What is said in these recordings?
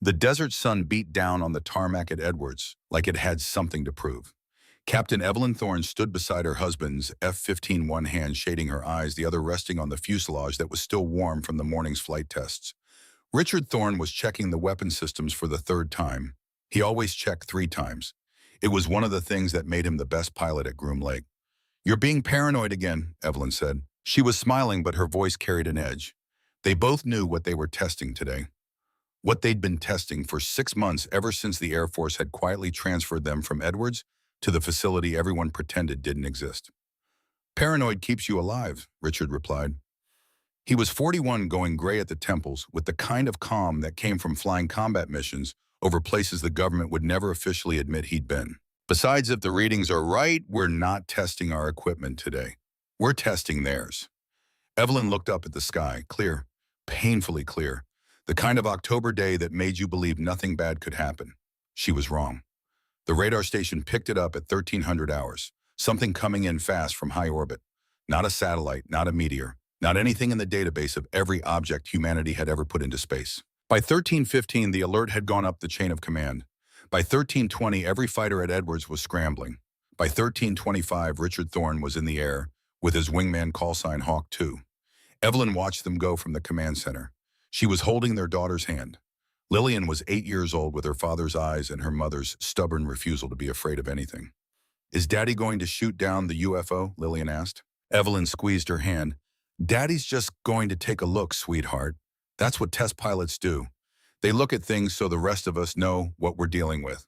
The desert sun beat down on the tarmac at Edwards like it had something to prove. Captain Evelyn Thorne stood beside her husband's F-15, one hand shading her eyes, the other resting on the fuselage that was still warm from the morning's flight tests. Richard Thorne was checking the weapon systems for the third time. He always checked 3 times. It was one of the things that made him the best pilot at Groom Lake. "You're being paranoid again," Evelyn said. She was smiling, but her voice carried an edge. They both knew what they were testing today. What they'd been testing for 6 months, ever since the Air Force had quietly transferred them from Edwards to the facility everyone pretended didn't exist. "Paranoid keeps you alive," Richard replied. He was 41, going gray at the temples, with the kind of calm that came from flying combat missions over places the government would never officially admit he'd been. "Besides, if the readings are right, we're not testing our equipment today. We're testing theirs." Evelyn looked up at the sky, clear, painfully clear, the kind of October day that made you believe nothing bad could happen. She was wrong. The radar station picked it up at 1300 hours, something coming in fast from high orbit. Not a satellite, not a meteor, not anything in the database of every object humanity had ever put into space. By 1315, the alert had gone up the chain of command. By 1320, every fighter at Edwards was scrambling. By 1325, Richard Thorne was in the air, with his wingman callsign Hawk 2. Evelyn watched them go from the command center. She was holding their daughter's hand. Lillian was 8 years old, with her father's eyes and her mother's stubborn refusal to be afraid of anything. "Is Daddy going to shoot down the UFO?" Lillian asked. Evelyn squeezed her hand. "Daddy's just going to take a look, sweetheart. That's what test pilots do. They look at things so the rest of us know what we're dealing with."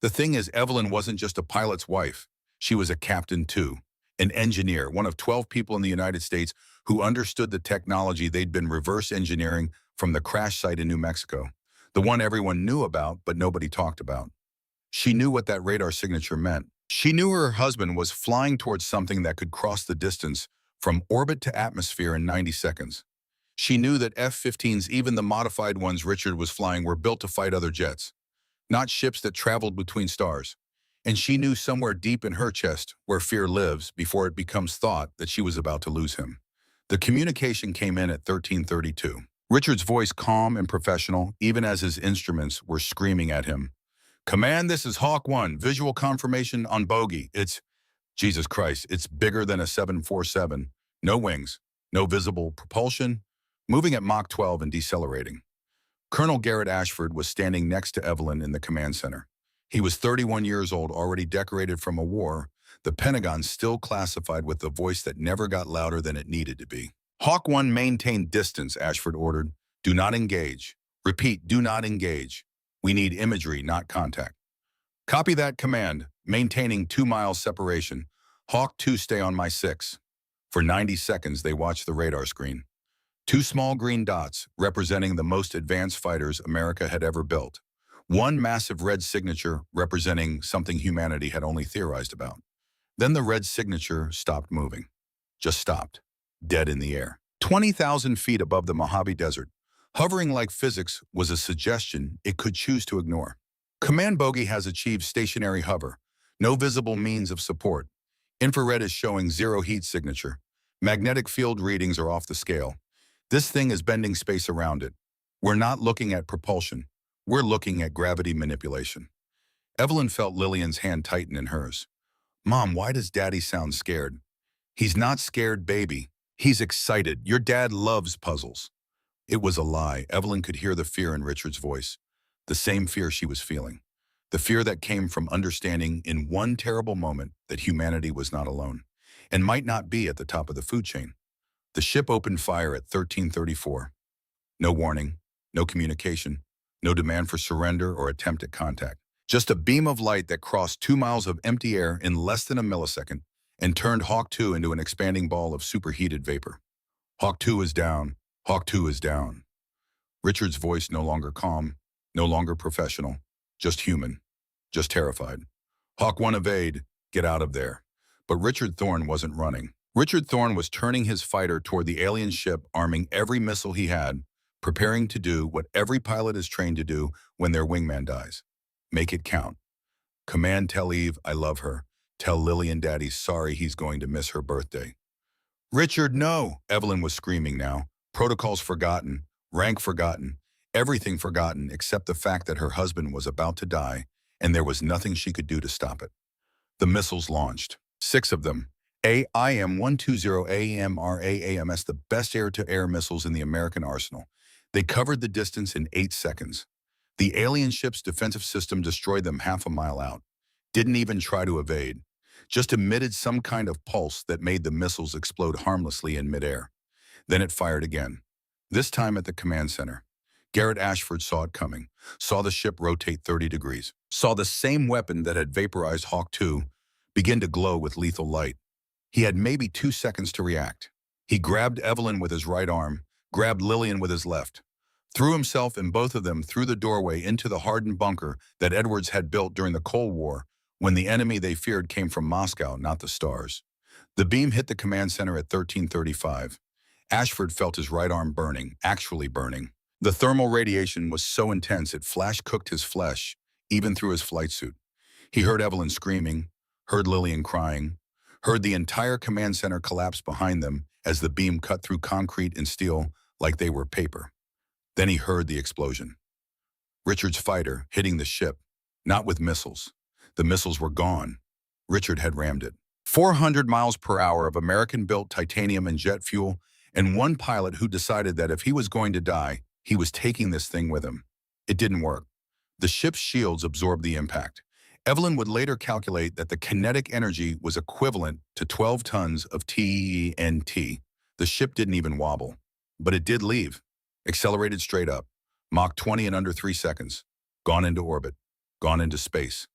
The thing is, Evelyn wasn't just a pilot's wife. She was a captain too, an engineer, one of 12 people in the United States who understood the technology they'd been reverse engineering from the crash site in New Mexico, the one everyone knew about but nobody talked about. She knew what that radar signature meant. She knew her husband was flying towards something that could cross the distance from orbit to atmosphere in 90 seconds. She knew that F-15s, even the modified ones Richard was flying, were built to fight other jets, not ships that traveled between stars. And she knew somewhere deep in her chest, where fear lives before it becomes thought, that she was about to lose him. The communication came in at 1332. Richard's voice calm and professional, even as his instruments were screaming at him. "Command, this is Hawk 1, visual confirmation on bogey. Jesus Christ, it's bigger than a 747. No wings, no visible propulsion, moving at Mach 12 and decelerating." Colonel Garrett Ashford was standing next to Evelyn in the command center. He was 31 years old, already decorated from a war, the Pentagon still classified, with a voice that never got louder than it needed to be. "Hawk 1, maintain distance," Ashford ordered. "Do not engage. Repeat, do not engage. We need imagery, not contact." "Copy that, command. Maintaining 2 miles separation. Hawk 2, stay on my 6. For 90 seconds, they watched the radar screen. 2 small green dots, representing the most advanced fighters America had ever built. 1 massive red signature, representing something humanity had only theorized about. Then the red signature stopped moving. Just stopped. Dead in the air. 20,000 feet above the Mojave Desert. Hovering like physics was a suggestion it could choose to ignore. "Command bogey has achieved stationary hover. No visible means of support. Infrared is showing 0 heat signature. Magnetic field readings are off the scale. This thing is bending space around it. We're not looking at propulsion. We're looking at gravity manipulation." Evelyn felt Lillian's hand tighten in hers. "Mom, why does Daddy sound scared?" "He's not scared, baby. He's excited. Your dad loves puzzles." It was a lie. Evelyn could hear the fear in Richard's voice. The same fear she was feeling. The fear that came from understanding in one terrible moment that humanity was not alone, and might not be at the top of the food chain. The ship opened fire at 1334. No warning, no communication, no demand for surrender or attempt at contact. Just a beam of light that crossed 2 miles of empty air in less than a millisecond and turned Hawk 2 into an expanding ball of superheated vapor. "Hawk 2 is down. Hawk 2 is down." Richard's voice no longer calm, no longer professional, just human, just terrified. "Hawk 1, evade. Get out of there." But Richard Thorne wasn't running. Richard Thorne was turning his fighter toward the alien ship, arming every missile he had, preparing to do what every pilot is trained to do when their wingman dies. Make it count. "Command, tell Eve I love her. Tell Lillian Daddy's sorry he's going to miss her birthday." "Richard, no!" Evelyn was screaming now. Protocols forgotten, rank forgotten. Everything forgotten except the fact that her husband was about to die, and there was nothing she could do to stop it. The missiles launched. 6 of them. AIM-120 AMRAAMS, the best air-to-air missiles in the American arsenal. They covered the distance in 8 seconds. The alien ship's defensive system destroyed them half a mile out. Didn't even try to evade. Just emitted some kind of pulse that made the missiles explode harmlessly in midair. Then it fired again. This time at the command center. Garrett Ashford saw it coming, saw the ship rotate 30 degrees, saw the same weapon that had vaporized Hawk 2 begin to glow with lethal light. He had maybe 2 seconds to react. He grabbed Evelyn with his right arm, grabbed Lillian with his left, threw himself and both of them through the doorway into the hardened bunker that Edwards had built during the Cold War when the enemy they feared came from Moscow, not the stars. The beam hit the command center at 1335. Ashford felt his right arm burning, actually burning. The thermal radiation was so intense it flash-cooked his flesh, even through his flight suit. He heard Evelyn screaming, heard Lillian crying, heard the entire command center collapse behind them as the beam cut through concrete and steel like they were paper. Then he heard the explosion. Richard's fighter hitting the ship, not with missiles. The missiles were gone. Richard had rammed it. 400 miles per hour of American-built titanium and jet fuel, and one pilot who decided that if he was going to die, he was taking this thing with him. It didn't work. The ship's shields absorbed the impact. Evelyn would later calculate that the kinetic energy was equivalent to 12 tons of TNT. The ship didn't even wobble. But it did leave. Accelerated straight up. Mach 20 in under 3 seconds. Gone into orbit. Gone into space.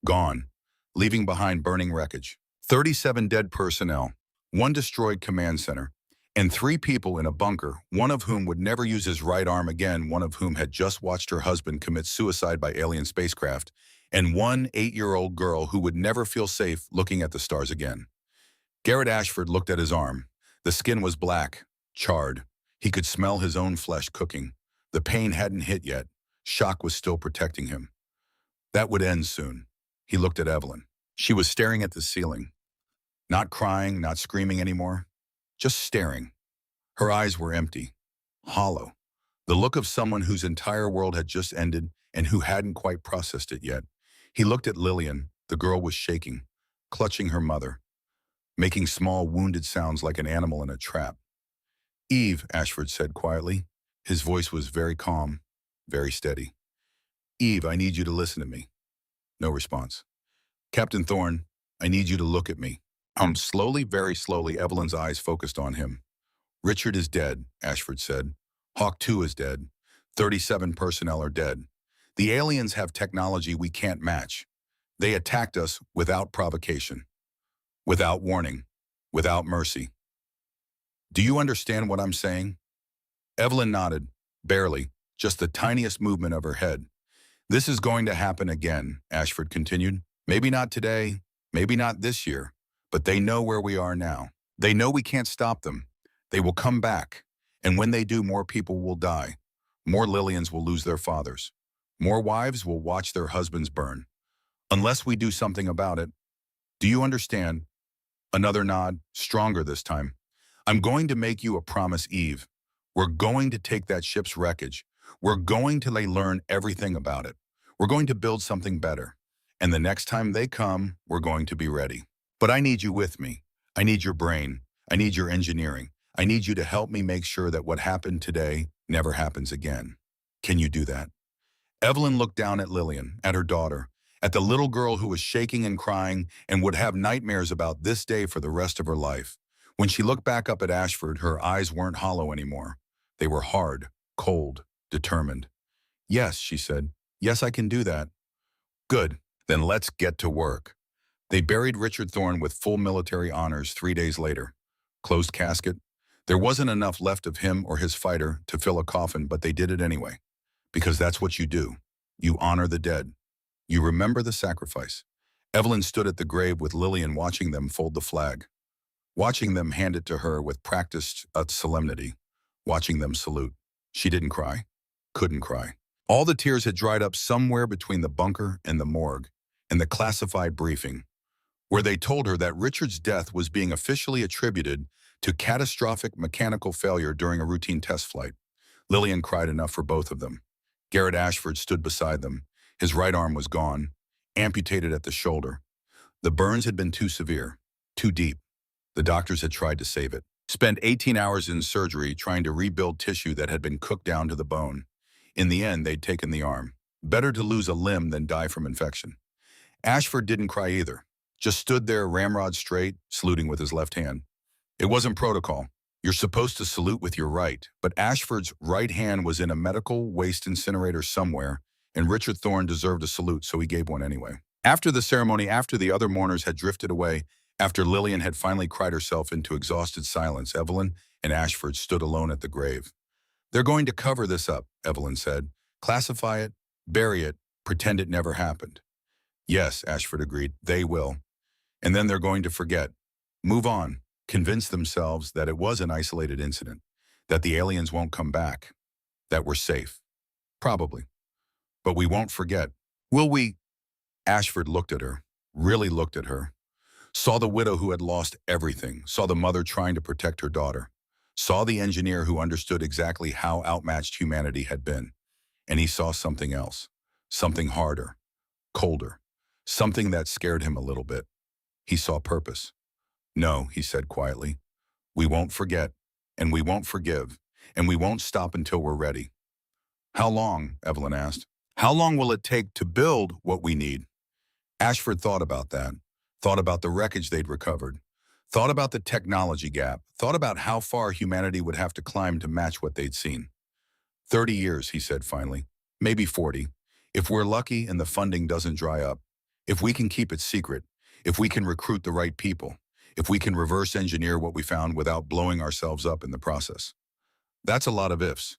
Gone. Leaving behind burning wreckage. 37 dead personnel. 1 destroyed command center. And 3 people in a bunker, one of whom would never use his right arm again, one of whom had just watched her husband commit suicide by alien spacecraft, and 1 8-year-old girl who would never feel safe looking at the stars again. Garrett Ashford looked at his arm. The skin was black, charred. He could smell his own flesh cooking. The pain hadn't hit yet. Shock was still protecting him. That would end soon. He looked at Evelyn. She was staring at the ceiling. Not crying, not screaming anymore. Just staring. Her eyes were empty, hollow. The look of someone whose entire world had just ended and who hadn't quite processed it yet. He looked at Lillian. The girl was shaking, clutching her mother, making small wounded sounds like an animal in a trap. "Eve," Ashford said quietly. His voice was very calm, very steady. "Eve, I need you to listen to me." No response. "Captain Thorne, I need you to look at me." Slowly, very slowly, Evelyn's eyes focused on him. "Richard is dead," Ashford said. "Hawk 2 is dead. 37 personnel are dead. The aliens have technology we can't match. They attacked us without provocation, without warning, without mercy. Do you understand what I'm saying?" Evelyn nodded, barely, just the tiniest movement of her head. "This is going to happen again," Ashford continued. "Maybe not today, maybe not this year. But they know where we are now. They know we can't stop them. They will come back. And when they do, more people will die. More Lillians will lose their fathers. More wives will watch their husbands burn. Unless we do something about it. Do you understand?" Another nod, stronger this time. "I'm going to make you a promise, Eve. We're going to take that ship's wreckage. We're going to learn everything about it. We're going to build something better. And the next time they come, we're going to be ready. But I need you with me. I need your brain. I need your engineering. I need you to help me make sure that what happened today never happens again. Can you do that?" Evelyn looked down at Lillian, at her daughter, at the little girl who was shaking and crying and would have nightmares about this day for the rest of her life. When she looked back up at Ashford, her eyes weren't hollow anymore. They were hard, cold, determined. "Yes," she said. "Yes, I can do that." "Good. Then let's get to work." They buried Richard Thorne with full military honors 3 days later. Closed casket. There wasn't enough left of him or his fighter to fill a coffin, but they did it anyway. Because that's what you do. You honor the dead. You remember the sacrifice. Evelyn stood at the grave with Lillian watching them fold the flag. Watching them hand it to her with practiced solemnity. Watching them salute. She didn't cry. Couldn't cry. All the tears had dried up somewhere between the bunker and the morgue, and the classified briefing, where they told her that Richard's death was being officially attributed to catastrophic mechanical failure during a routine test flight. Lillian cried enough for both of them. Garrett Ashford stood beside them. His right arm was gone, amputated at the shoulder. The burns had been too severe, too deep. The doctors had tried to save it. Spent 18 hours in surgery trying to rebuild tissue that had been cooked down to the bone. In the end, they'd taken the arm. Better to lose a limb than die from infection. Ashford didn't cry either. Just stood there ramrod straight, saluting with his left hand. It wasn't protocol. You're supposed to salute with your right, but Ashford's right hand was in a medical waste incinerator somewhere, and Richard Thorne deserved a salute, so he gave one anyway. After the ceremony, after the other mourners had drifted away, after Lillian had finally cried herself into exhausted silence, Evelyn and Ashford stood alone at the grave. "They're going to cover this up," Evelyn said. "Classify it, bury it, pretend it never happened." "Yes," Ashford agreed, "they will. And then they're going to forget. Move on, convince themselves that it was an isolated incident, that the aliens won't come back, that we're safe. Probably. But we won't forget. Will we?" Ashford looked at her, really looked at her. Saw the widow who had lost everything, saw the mother trying to protect her daughter, saw the engineer who understood exactly how outmatched humanity had been. And he saw something else, something harder, colder, something that scared him a little bit. He saw purpose. "No," he said quietly. "We won't forget, and we won't forgive, and we won't stop until we're ready." "How long?" Evelyn asked. "How long will it take to build what we need?" Ashford thought about that, thought about the wreckage they'd recovered, thought about the technology gap, thought about how far humanity would have to climb to match what they'd seen. 30 years, he said finally. Maybe 40. If we're lucky and the funding doesn't dry up. If we can keep it secret. If we can recruit the right people. If we can reverse engineer what we found without blowing ourselves up in the process. That's a lot of ifs.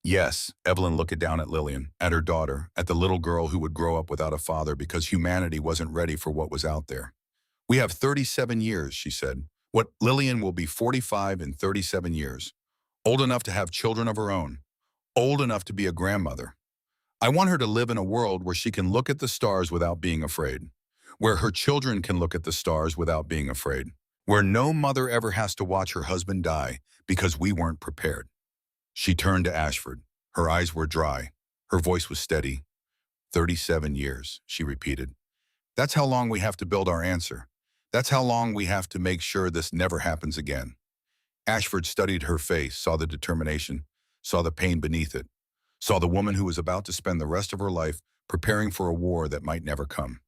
Yes, Evelyn looked down at Lillian, at her daughter, at the little girl who would grow up without a father because humanity wasn't ready for what was out there. "We have 37 years, she said. What Lillian will be 45 in 37 years. Old enough to have children of her own. Old enough to be a grandmother. I want her to live in a world where she can look at the stars without being afraid. Where her children can look at the stars without being afraid. Where no mother ever has to watch her husband die because we weren't prepared." She turned to Ashford. Her eyes were dry. Her voice was steady. 37 years, she repeated. "That's how long we have to build our answer. That's how long we have to make sure this never happens again." Ashford studied her face, saw the determination, saw the pain beneath it, saw the woman who was about to spend the rest of her life preparing for a war that might never come.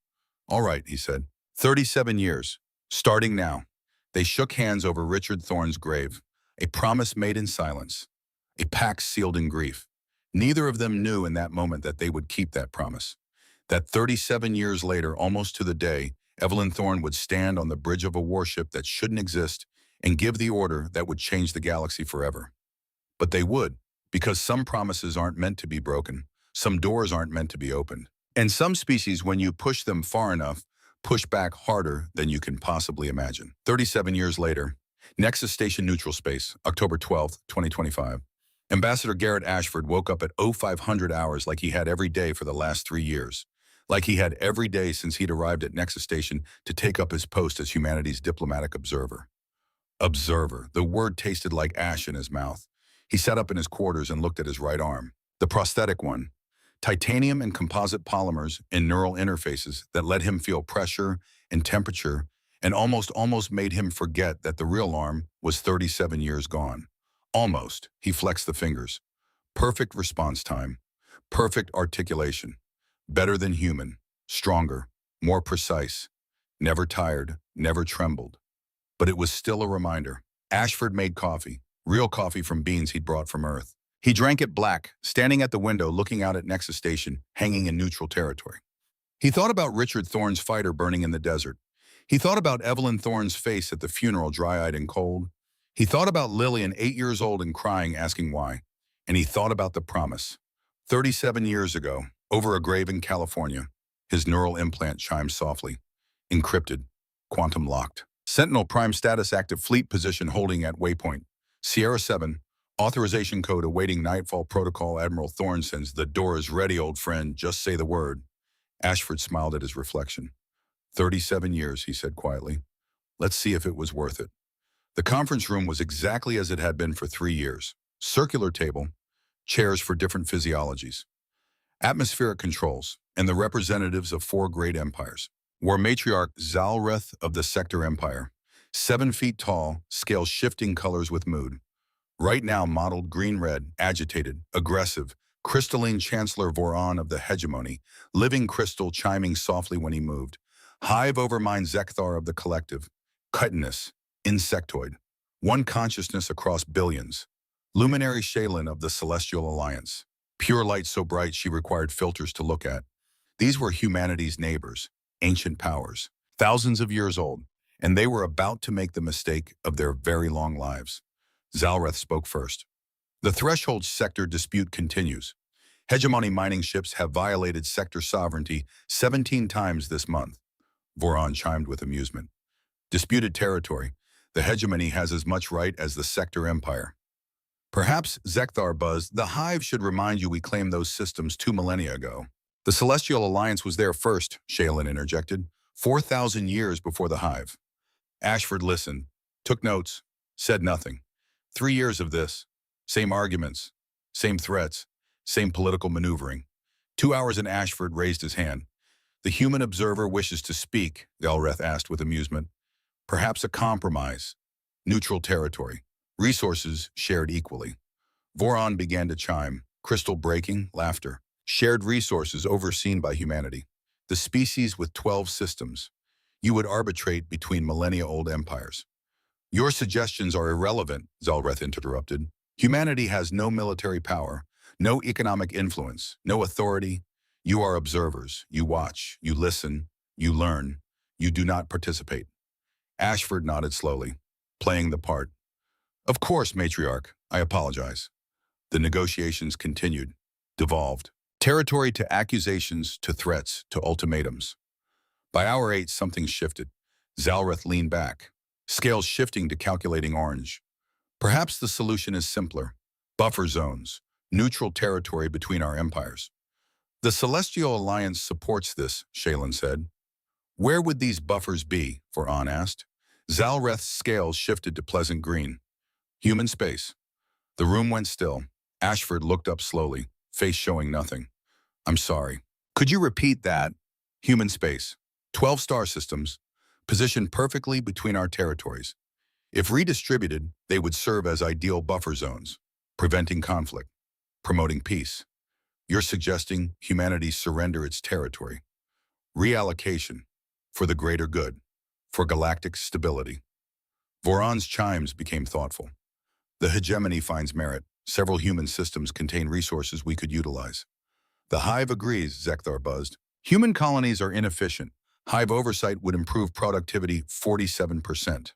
"All right," he said. 37 years. Starting now." They shook hands over Richard Thorne's grave, a promise made in silence. A pact sealed in grief. Neither of them knew in that moment that they would keep that promise. That 37 years later, almost to the day, Evelyn Thorne would stand on the bridge of a warship that shouldn't exist and give the order that would change the galaxy forever. But they would, because some promises aren't meant to be broken. Some doors aren't meant to be opened. And some species, when you push them far enough, push back harder than you can possibly imagine. 37 years later, Nexus Station Neutral Space, October 12th, 2025. Ambassador Garrett Ashford woke up at 0500 hours like he had every day for the last 3 years. Like he had every day since he'd arrived at Nexus Station to take up his post as humanity's diplomatic observer. Observer. The word tasted like ash in his mouth. He sat up in his quarters and looked at his right arm. The prosthetic one. Titanium and composite polymers and neural interfaces that let him feel pressure and temperature and almost made him forget that the real arm was 37 years gone. Almost. He flexed the fingers. Perfect response time. Perfect articulation. Better than human. Stronger. More precise. Never tired. Never trembled. But it was still a reminder. Ashford made coffee. Real coffee from beans he'd brought from Earth. He drank it black, standing at the window looking out at Nexus Station, hanging in neutral territory. He thought about Richard Thorne's fighter burning in the desert. He thought about Evelyn Thorne's face at the funeral, dry-eyed and cold. He thought about Lillian, 8 years old and crying, asking why. And he thought about the promise. 37 years ago, over a grave in California, his neural implant chimed softly. Encrypted. Quantum locked. Sentinel Prime status active, fleet position holding at waypoint. Sierra 7. Authorization code awaiting nightfall protocol. Admiral Thorne sends, "The door is ready, old friend. Just say the word." Ashford smiled at his reflection. 37 years, he said quietly. Let's see if it was worth it. The conference room was exactly as it had been for 3 years. Circular table, chairs for different physiologies. atmospheric controls, and the representatives of four great empires. War matriarch Zalreth of the Sector Empire, 7 feet tall, scales shifting colors with mood. Right now modeled green-red, agitated, aggressive, crystalline Chancellor Voron of the hegemony, living crystal chiming softly when he moved. Hive overmind Zekthar of the collective, chitinous, insectoid, one consciousness across billions. Luminary Shaylin of the Celestial Alliance, pure light so bright she required filters to look at. These were humanity's neighbors, ancient powers, thousands of years old, and they were about to make the mistake of their very long lives. Zalreth spoke first. The Threshold Sector dispute continues. Hegemony mining ships have violated sector sovereignty 17 times this month. Voron chimed with amusement. Disputed territory. The hegemony has as much right as the sector empire. Perhaps, Zekthar buzzed, the Hive should remind you we claimed those systems 2 millennia ago. The Celestial Alliance was there first, Shaylin interjected, 4,000 years before the Hive. Ashford listened, took notes, said nothing. 3 years of this. Same arguments, same threats, same political maneuvering. 2 hours and Ashford raised his hand. The human observer wishes to speak, Zalreth asked with amusement. Perhaps a compromise. Neutral territory. Resources shared equally. Voron began to chime, crystal breaking, laughter. Shared resources overseen by humanity. The species with 12 systems. You would arbitrate between millennia-old empires. Your suggestions are irrelevant, Zalreth interrupted. Humanity has no military power, no economic influence, no authority. You are observers. You watch, you listen, you learn. You do not participate. Ashford nodded slowly, playing the part. Of course, matriarch, I apologize. The negotiations continued, devolved. Territory to accusations, to threats, to ultimatums. By hour 8, something shifted. Zalreth leaned back, scales shifting to calculating orange. Perhaps the solution is simpler. Buffer zones, neutral territory between our empires. The Celestial Alliance supports this, Shaylin said. Where would these buffers be? Voron asked. Zalreth's scales shifted to pleasant green. Human space. The room went still. Ashford looked up slowly, face showing nothing. I'm sorry. Could you repeat that? Human space. 12 star systems, positioned perfectly between our territories. If redistributed, they would serve as ideal buffer zones, preventing conflict, promoting peace. You're suggesting humanity surrender its territory. Reallocation, for the greater good, for galactic stability. Voron's chimes became thoughtful. The hegemony finds merit. Several human systems contain resources we could utilize. The Hive agrees, Zekthar buzzed. Human colonies are inefficient. Hive oversight would improve productivity 47%.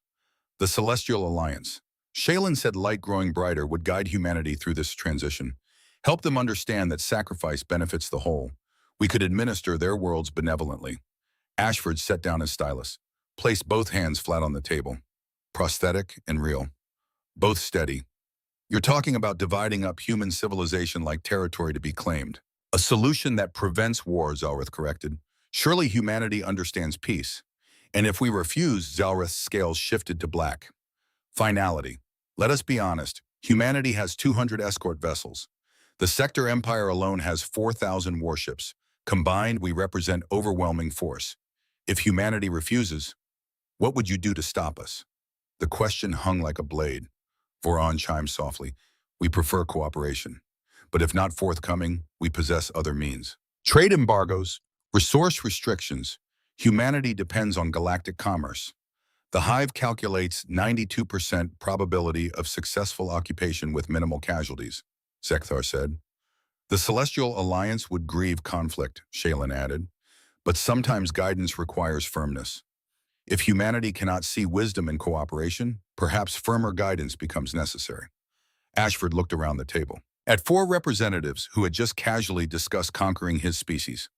The Celestial Alliance. Shaylin said light growing brighter would guide humanity through this transition. Help them understand that sacrifice benefits the whole. We could administer their worlds benevolently. Ashford set down his stylus, placed both hands flat on the table. Prosthetic and real. Both steady. You're talking about dividing up human civilization like territory to be claimed. A solution that prevents war, Zalreth corrected. Surely humanity understands peace. And if we refuse, Zalreth's scales shifted to black. Finality. Let us be honest. Humanity has 200 escort vessels. The Sector Empire alone has 4,000 warships. Combined, we represent overwhelming force. If humanity refuses, what would you do to stop us? The question hung like a blade. Voron chimed softly. We prefer cooperation. But if not forthcoming, we possess other means. Trade embargoes, resource restrictions. Humanity depends on galactic commerce. The Hive calculates 92% probability of successful occupation with minimal casualties, Zekthar said. The Celestial Alliance would grieve conflict, Shaylin added. But sometimes guidance requires firmness. If humanity cannot see wisdom in cooperation, perhaps firmer guidance becomes necessary. Ashford looked around the table at 4 representatives who had just casually discussed conquering his species.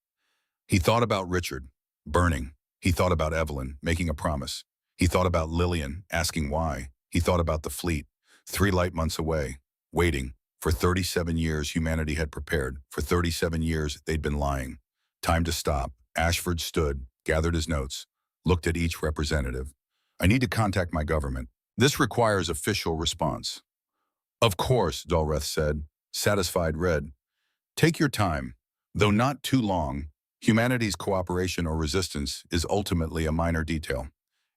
He thought about Richard, burning. He thought about Evelyn, making a promise. He thought about Lillian, asking why. He thought about the fleet, 3 light months away, waiting. For 37 years, humanity had prepared. For 37 years, they'd been lying. Time to stop. Ashford stood, gathered his notes, looked at each representative. I need to contact my government. This requires official response. Of course, Zalreth said. Satisfied read. Take your time. Though not too long, humanity's cooperation or resistance is ultimately a minor detail.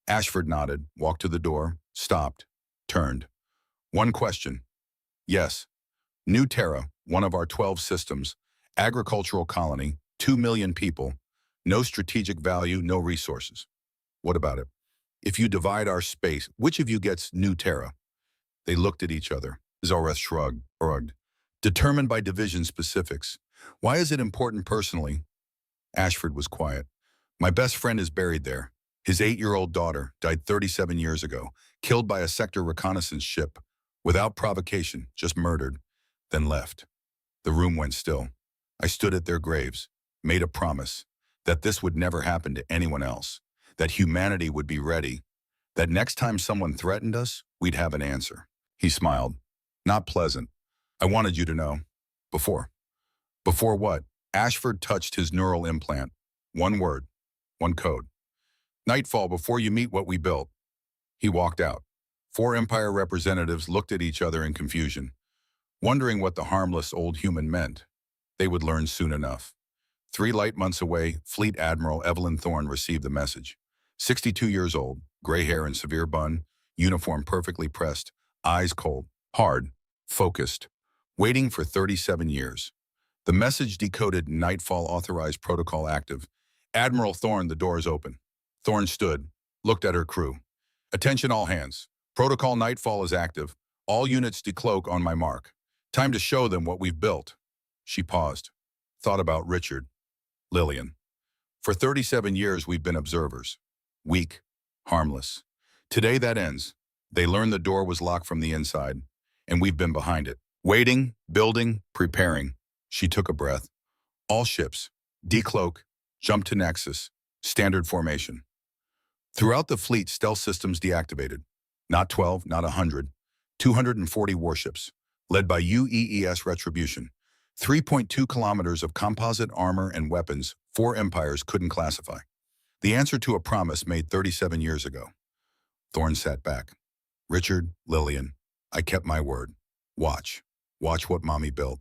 Ashford nodded, walked to the door, stopped, turned. One question. Yes. New Terra, one of our 12 systems, agricultural colony, 2 million people, no strategic value, no resources. What about it? If you divide our space, which of you gets New Terra? They looked at each other. Zoreth shrugged. Determined by division specifics. Why is it important personally? Ashford was quiet. My best friend is buried there. His 8-year-old daughter died 37 years ago, killed by a sector reconnaissance ship, without provocation, just murdered, then left. The room went still. I stood at their graves, made a promise that this would never happen to anyone else, that humanity would be ready, that next time someone threatened us, we'd have an answer. He smiled. Not pleasant. I wanted you to know. Before. Before what? Ashford touched his neural implant. One word. One code. Nightfall before you meet what we built. He walked out. 4 Empire representatives looked at each other in confusion, wondering what the harmless old human meant. They would learn soon enough. 3 light months away, Fleet Admiral Evelyn Thorne received the message. 62 years old, gray hair and severe bun, uniform perfectly pressed, eyes cold, hard, focused, waiting for 37 years. The message decoded Nightfall authorized protocol active. Admiral Thorne, the doors open. Thorne stood, looked at her crew. Attention all hands. Protocol Nightfall is active. All units decloak on my mark. Time to show them what we've built. She paused, thought about Richard, Lillian. For 37 years we've been observers. Weak, harmless. Today that ends. They learned the door was locked from the inside, and we've been behind it. Waiting, building, preparing. She took a breath. All ships, decloak, jump to Nexus, standard formation. Throughout the fleet, stealth systems deactivated. Not 12, not 100. 240 warships, led by UEES Retribution. 3.2 kilometers of composite armor and weapons 4 empires couldn't classify. The answer to a promise made 37 years ago. Thorne sat back. Richard, Lillian, I kept my word. Watch. Watch what Mommy built.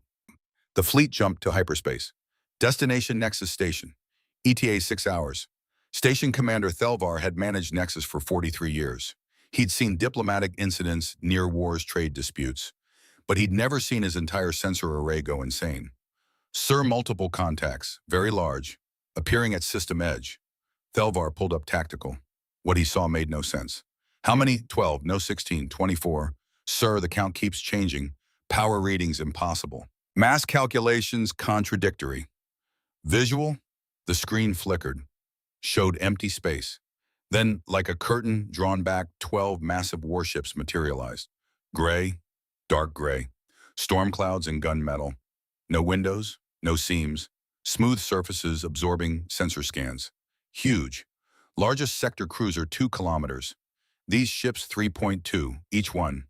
The fleet jumped to hyperspace. Destination Nexus Station. ETA 6 hours. Station Commander Thelvar had managed Nexus for 43 years. He'd seen diplomatic incidents, near wars, trade disputes. But he'd never seen his entire sensor array go insane. Sir, multiple contacts, very large, appearing at system edge. Thelvar pulled up tactical. What he saw made no sense. How many? 12, no 16, 24. Sir, the count keeps changing. Power readings impossible. Mass calculations contradictory. Visual? The screen flickered, showed empty space. Then, like a curtain drawn back, 12 massive warships materialized. Gray, dark gray, storm clouds and gunmetal. No windows, no seams, smooth surfaces absorbing sensor scans. Huge. Largest sector cruiser 2 kilometers. These ships 3.2, each one.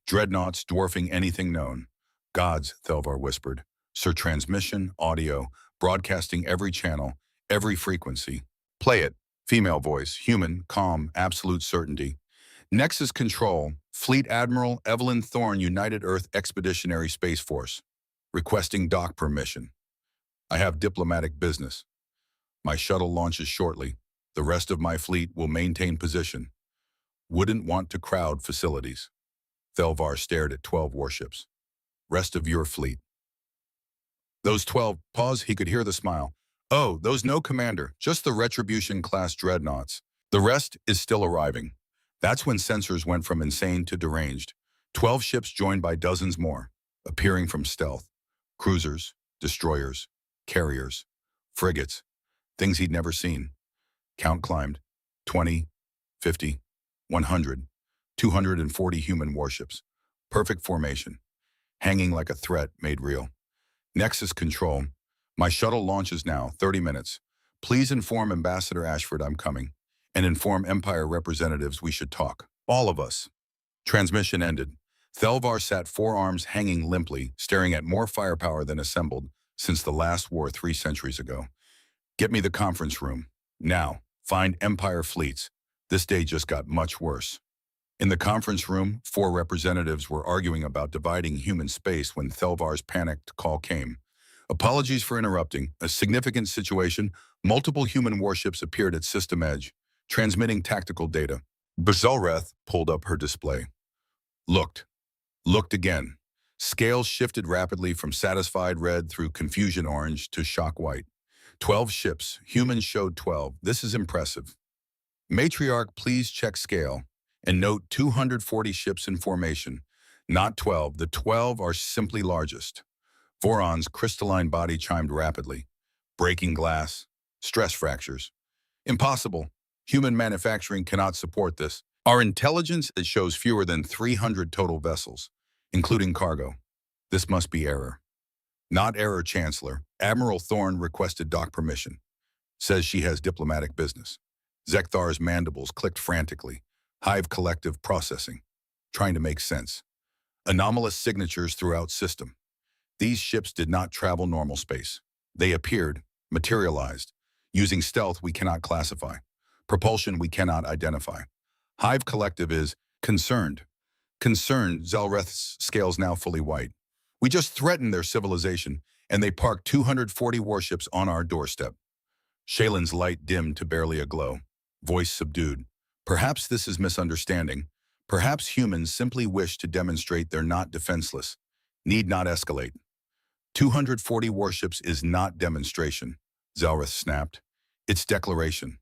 Dreadnoughts dwarfing anything known. Gods, Thelvar whispered. Sir, transmission, audio, broadcasting every channel, every frequency. Play it. Female voice, human, calm, absolute certainty. Nexus Control, Fleet Admiral Evelyn Thorne, United Earth Expeditionary Space Force. Requesting dock permission. I have diplomatic business. My shuttle launches shortly. The rest of my fleet will maintain position. Wouldn't want to crowd facilities. Thelvar stared at 12 warships. Rest of your fleet. Those 12, pause, he could hear the smile. Oh, those no commander, just the Retribution-class dreadnoughts. The rest is still arriving. That's when sensors went from insane to deranged. 12 ships joined by dozens more, appearing from stealth. Cruisers, destroyers, carriers, frigates, things he'd never seen. Count climbed. 20, 50, 100, 240 human warships. Perfect formation. Hanging like a threat made real. Nexus Control. My shuttle launches now, 30 minutes. Please inform Ambassador Ashford I'm coming, and inform Empire representatives we should talk. All of us. Transmission ended. Thelvar sat, forearms hanging limply, staring at more firepower than assembled since the last war 3 centuries ago. Get me the conference room. Now. Find Empire fleets. This day just got much worse. In the conference room, 4 representatives were arguing about dividing human space when Thelvar's panicked call came. Apologies for interrupting. A significant situation. Multiple human warships appeared at system edge, transmitting tactical data. Bazalreth pulled up her display. Looked. Looked again. Scales shifted rapidly from satisfied red through confusion orange to shock white. 12 ships. Humans showed 12. This is impressive. Matriarch, please check scale. And note 240 ships in formation. Not 12. The 12 are simply largest. Voron's crystalline body chimed rapidly. Breaking glass. Stress fractures. Impossible. Human manufacturing cannot support this. Our intelligence it shows fewer than 300 total vessels, including cargo. This must be error. Not error, Chancellor. Admiral Thorne requested dock permission. Says she has diplomatic business. Zekthar's mandibles clicked frantically. Hive collective processing. Trying to make sense. Anomalous signatures throughout system. These ships did not travel normal space. They appeared, materialized, using stealth we cannot classify. Propulsion we cannot identify. Hive collective is concerned. Concerned, Zalreth's scales now fully white. We just threatened their civilization, and they parked 240 warships on our doorstep. Shaylin's light dimmed to barely a glow. Voice subdued. Perhaps this is misunderstanding. Perhaps humans simply wish to demonstrate they're not defenseless. Need not escalate. 240 warships is not demonstration, Zalreth snapped. It's declaration.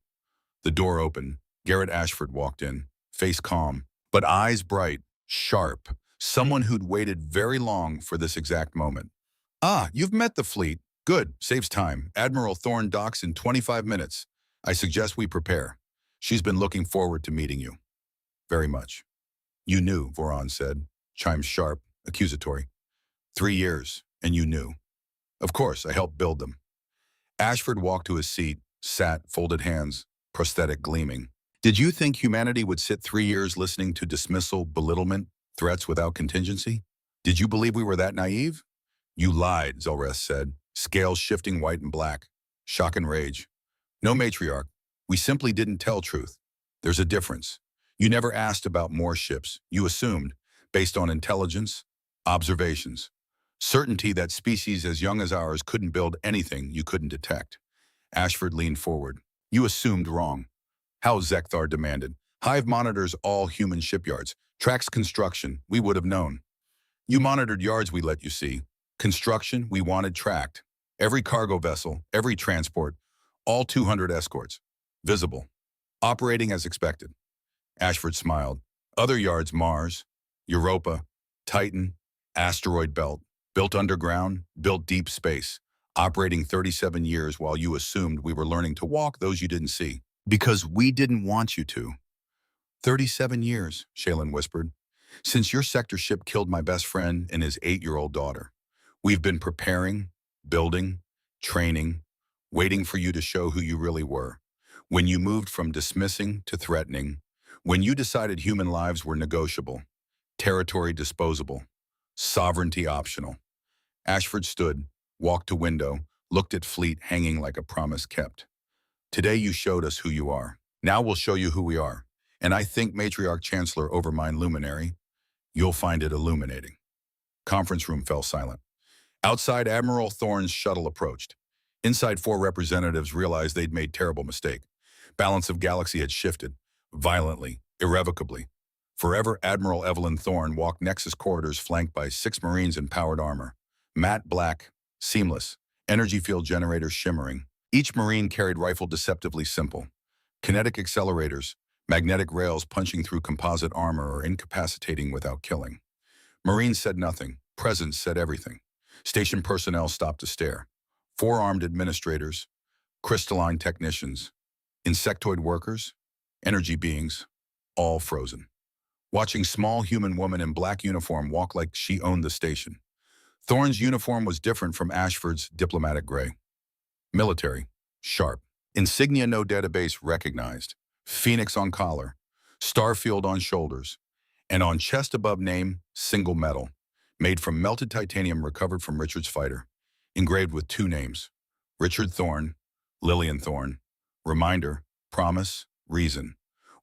The door opened. Garrett Ashford walked in, face calm, but eyes bright, sharp. Someone who'd waited very long for this exact moment. Ah, you've met the fleet. Good, saves time. Admiral Thorne docks in 25 minutes. I suggest we prepare. She's been looking forward to meeting you. Very much. You knew, Voron said, chimed sharp, accusatory. 3 years, and you knew. Of course, I helped build them. Ashford walked to his seat, sat, folded hands, prosthetic gleaming. Did you think humanity would sit 3 years listening to dismissal, belittlement, threats without contingency? Did you believe we were that naive? You lied, Zalreth said, scales shifting white and black. Shock and rage. No, Matriarch. We simply didn't tell truth. There's a difference. You never asked about more ships. You assumed, based on intelligence, observations, certainty that species as young as ours couldn't build anything you couldn't detect. Ashford leaned forward. You assumed wrong. How, Zekthar demanded. Hive monitors all human shipyards. Tracks construction. We would have known. You monitored yards we let you see. Construction we wanted tracked. Every cargo vessel, every transport, all 200 escorts. Visible. Operating as expected. Ashford smiled. Other yards, Mars, Europa, Titan, asteroid belt, built underground, built deep space, operating 37 years while you assumed we were learning to walk those you didn't see. Because we didn't want you to. 37 years, Shaylin whispered. Since your sector ship killed my best friend and his 8-year-old daughter. We've been preparing, building, training, waiting for you to show who you really were. When you moved from dismissing to threatening, when you decided human lives were negotiable, territory disposable, sovereignty optional. Ashford stood, walked to window, looked at fleet hanging like a promise kept. Today you showed us who you are. Now we'll show you who we are. And I think Matriarch Chancellor Overmind Luminary, you'll find it illuminating. Conference room fell silent. Outside, Admiral Thorne's shuttle approached. Inside, 4 representatives realized they'd made terrible mistake. Balance of galaxy had shifted, violently, irrevocably. Forever, Admiral Evelyn Thorne walked Nexus corridors flanked by 6 Marines in powered armor. Matte black, seamless, energy field generators shimmering. Each Marine carried rifle deceptively simple. Kinetic accelerators, magnetic rails punching through composite armor or incapacitating without killing. Marines said nothing. Presence said everything. Station personnel stopped to stare. 4 armed administrators, crystalline technicians, insectoid workers, energy beings, all frozen. Watching small human woman in black uniform walk like she owned the station. Thorne's uniform was different from Ashford's diplomatic gray. Military, sharp. Insignia no database recognized. Phoenix on collar. Starfield on shoulders. And on chest above name, single metal. Made from melted titanium recovered from Richard's fighter. Engraved with 2 names. Richard Thorne, Lillian Thorne. Reminder, promise, reason.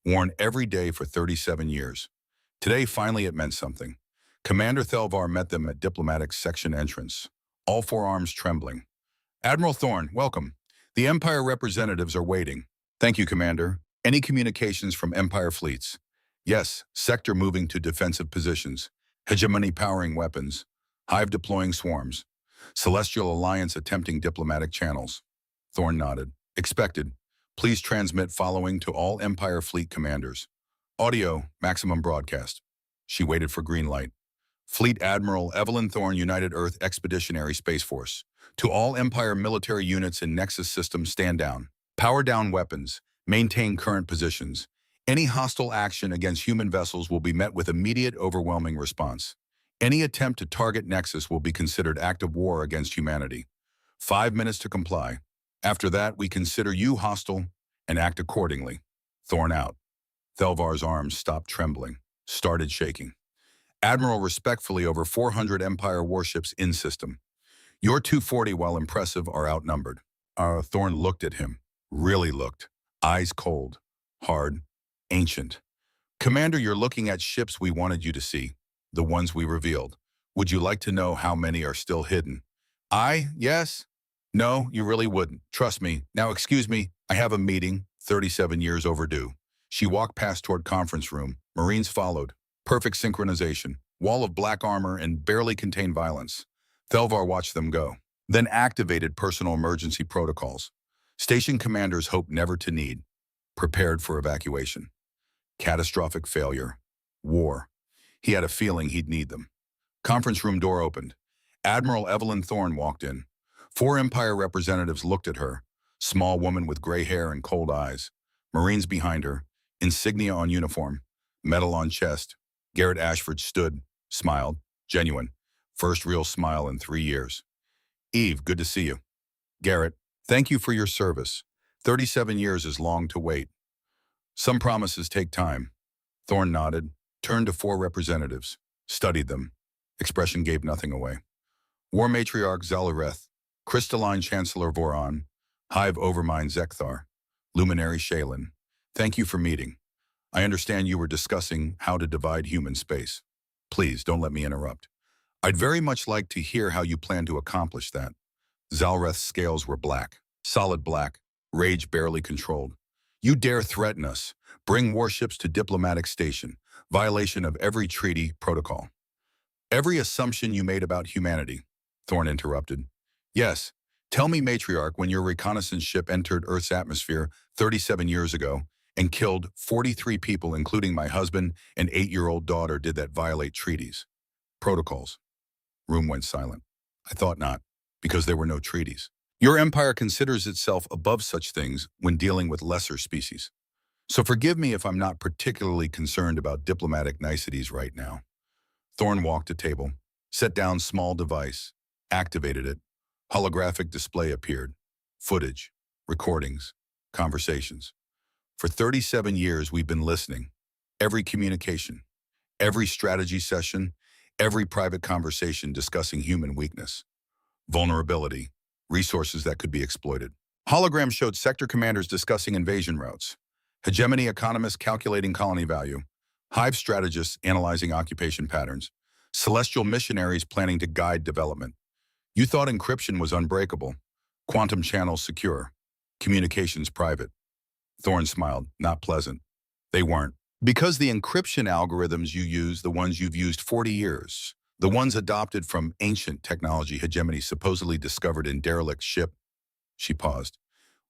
Worn every day for 37 years. Today, finally, it meant something. Commander Thelvar met them at diplomatic section entrance. all four arms trembling. Admiral Thorne, welcome. The Empire representatives are waiting. Thank you, Commander. Any communications from Empire fleets? Yes, sector moving to defensive positions. Hegemony powering weapons. Hive deploying swarms. Celestial Alliance attempting diplomatic channels. Thorne nodded. Expected. Please transmit following to all Empire fleet commanders. Audio, maximum broadcast. She waited for green light. Fleet Admiral Evelyn Thorne, United Earth Expeditionary Space Force. To all Empire military units in Nexus systems, stand down. Power down weapons. Maintain current positions. Any hostile action against human vessels will be met with immediate, overwhelming response. Any attempt to target Nexus will be considered act of war against humanity. 5 minutes to comply. After that, we consider you hostile and act accordingly. Thorne out. Thelvar's arms stopped trembling, started shaking. Admiral, respectfully, over 400 Empire warships in system. Your 240, while impressive, are outnumbered. Thorne looked at him, really looked. Eyes cold, hard, ancient. Commander, you're looking at ships we wanted you to see, the ones we revealed. Would you like to know how many are still hidden? Yes? No, you really wouldn't. Trust me. Now, excuse me, I have a meeting, 37 years overdue. She walked past toward conference room. Marines followed. Perfect synchronization. Wall of black armor and barely contained violence. Thelvar watched them go. Then activated personal emergency protocols. Station commanders hoped never to need. Prepared for evacuation. Catastrophic failure. War. He had a feeling he'd need them. Conference room door opened. Admiral Evelyn Thorne walked in. 4 Empire representatives looked at her. Small woman with gray hair and cold eyes. Marines behind her. Insignia on uniform. Medal on chest. Garrett Ashford stood, smiled, genuine. First real smile in 3 years. Eve, good to see you. Garrett, thank you for your service. 37 years is long to wait. Some promises take time. Thorne nodded, turned to 4 representatives, studied them. Expression gave nothing away. War Matriarch Zalureth, Crystalline Chancellor Voron, Hive Overmind Zekthar, Luminary Shaylin. Thank you for meeting. I understand you were discussing how to divide human space. Please, don't let me interrupt. I'd very much like to hear how you plan to accomplish that. Zalreth's scales were black, solid black, rage barely controlled. You dare threaten us, bring warships to diplomatic station, violation of every treaty protocol. Every assumption you made about humanity, Thorne interrupted. Yes, tell me, Matriarch, when your reconnaissance ship entered Earth's atmosphere 37 years ago, and killed 43 people, including my husband and 8-year-old daughter, did that violate treaties? Protocols. Room went silent. I thought not, because there were no treaties. Your empire considers itself above such things when dealing with lesser species. So forgive me if I'm not particularly concerned about diplomatic niceties right now. Thorne walked to table, set down small device, activated it. Holographic display appeared. Footage, recordings, conversations. For 37 years, we've been listening. Every communication, every strategy session, every private conversation discussing human weakness, vulnerability, resources that could be exploited. Holograms showed sector commanders discussing invasion routes, hegemony economists calculating colony value, hive strategists analyzing occupation patterns, celestial missionaries planning to guide development. You thought encryption was unbreakable, quantum channels secure, communications private. Thorne smiled, not pleasant. They weren't. Because the encryption algorithms you use, the ones you've used 40 years, the ones adopted from ancient technology hegemony supposedly discovered in derelict ship. She paused.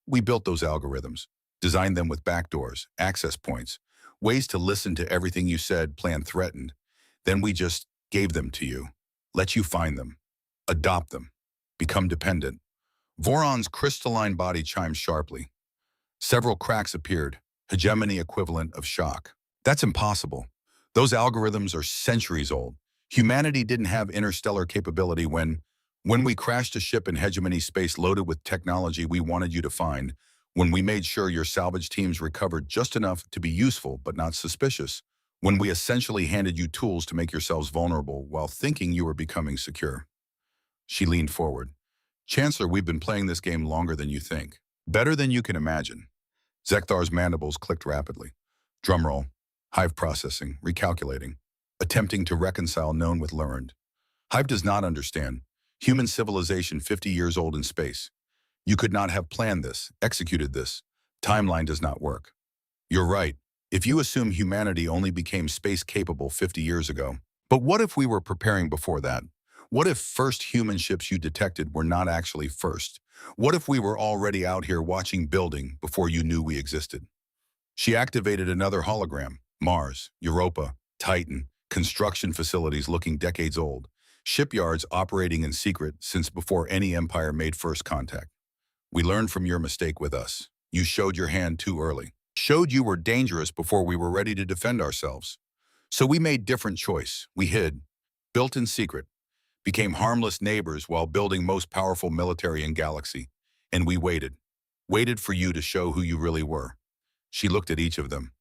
We built those algorithms, designed them with backdoors, access points, ways to listen to everything you said, plan threatened. Then we just gave them to you, let you find them, adopt them, become dependent. Voron's crystalline body chimed sharply. Several cracks appeared, hegemony equivalent of shock. That's impossible. Those algorithms are centuries old. Humanity didn't have interstellar capability when we crashed a ship in hegemony space loaded with technology we wanted you to find, when we made sure your salvage teams recovered just enough to be useful but not suspicious, when we essentially handed you tools to make yourselves vulnerable while thinking you were becoming secure. She leaned forward. Chancellor, we've been playing this game longer than you think. Better than you can imagine. Zekthar's mandibles clicked rapidly. Drumroll. Hive processing, recalculating, attempting to reconcile known with learned. Hive does not understand. Human civilization 50 years old in space. You could not have planned this, executed this. Timeline does not work. You're right. If you assume humanity only became space-capable 50 years ago. But what if we were preparing before that? What if first human ships you detected were not actually first? What if we were already out here watching building before you knew we existed? She activated another hologram. Mars, Europa, Titan, construction facilities looking decades old. Shipyards operating in secret since before any empire made first contact. We learned from your mistake with us. You showed your hand too early. Showed you were dangerous before we were ready to defend ourselves. So we made different choice. We hid, built in secret, became harmless neighbors while building most powerful military in galaxy. And we waited. Waited for you to show who you really were. She looked at each of them.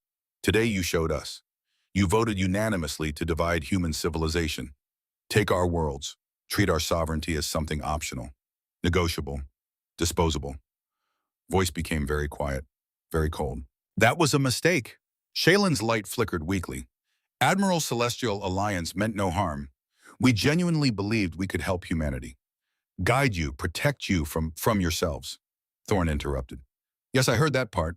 Today you showed us. You voted unanimously to divide human civilization. Take our worlds. Treat our sovereignty as something optional, negotiable, disposable. Voice became very quiet, very cold. That was a mistake. Shaylin's light flickered weakly. Admiral Celestial Alliance meant no harm. We genuinely believed we could help humanity. Guide you, protect you from yourselves. Thorne interrupted. Yes, I heard that part.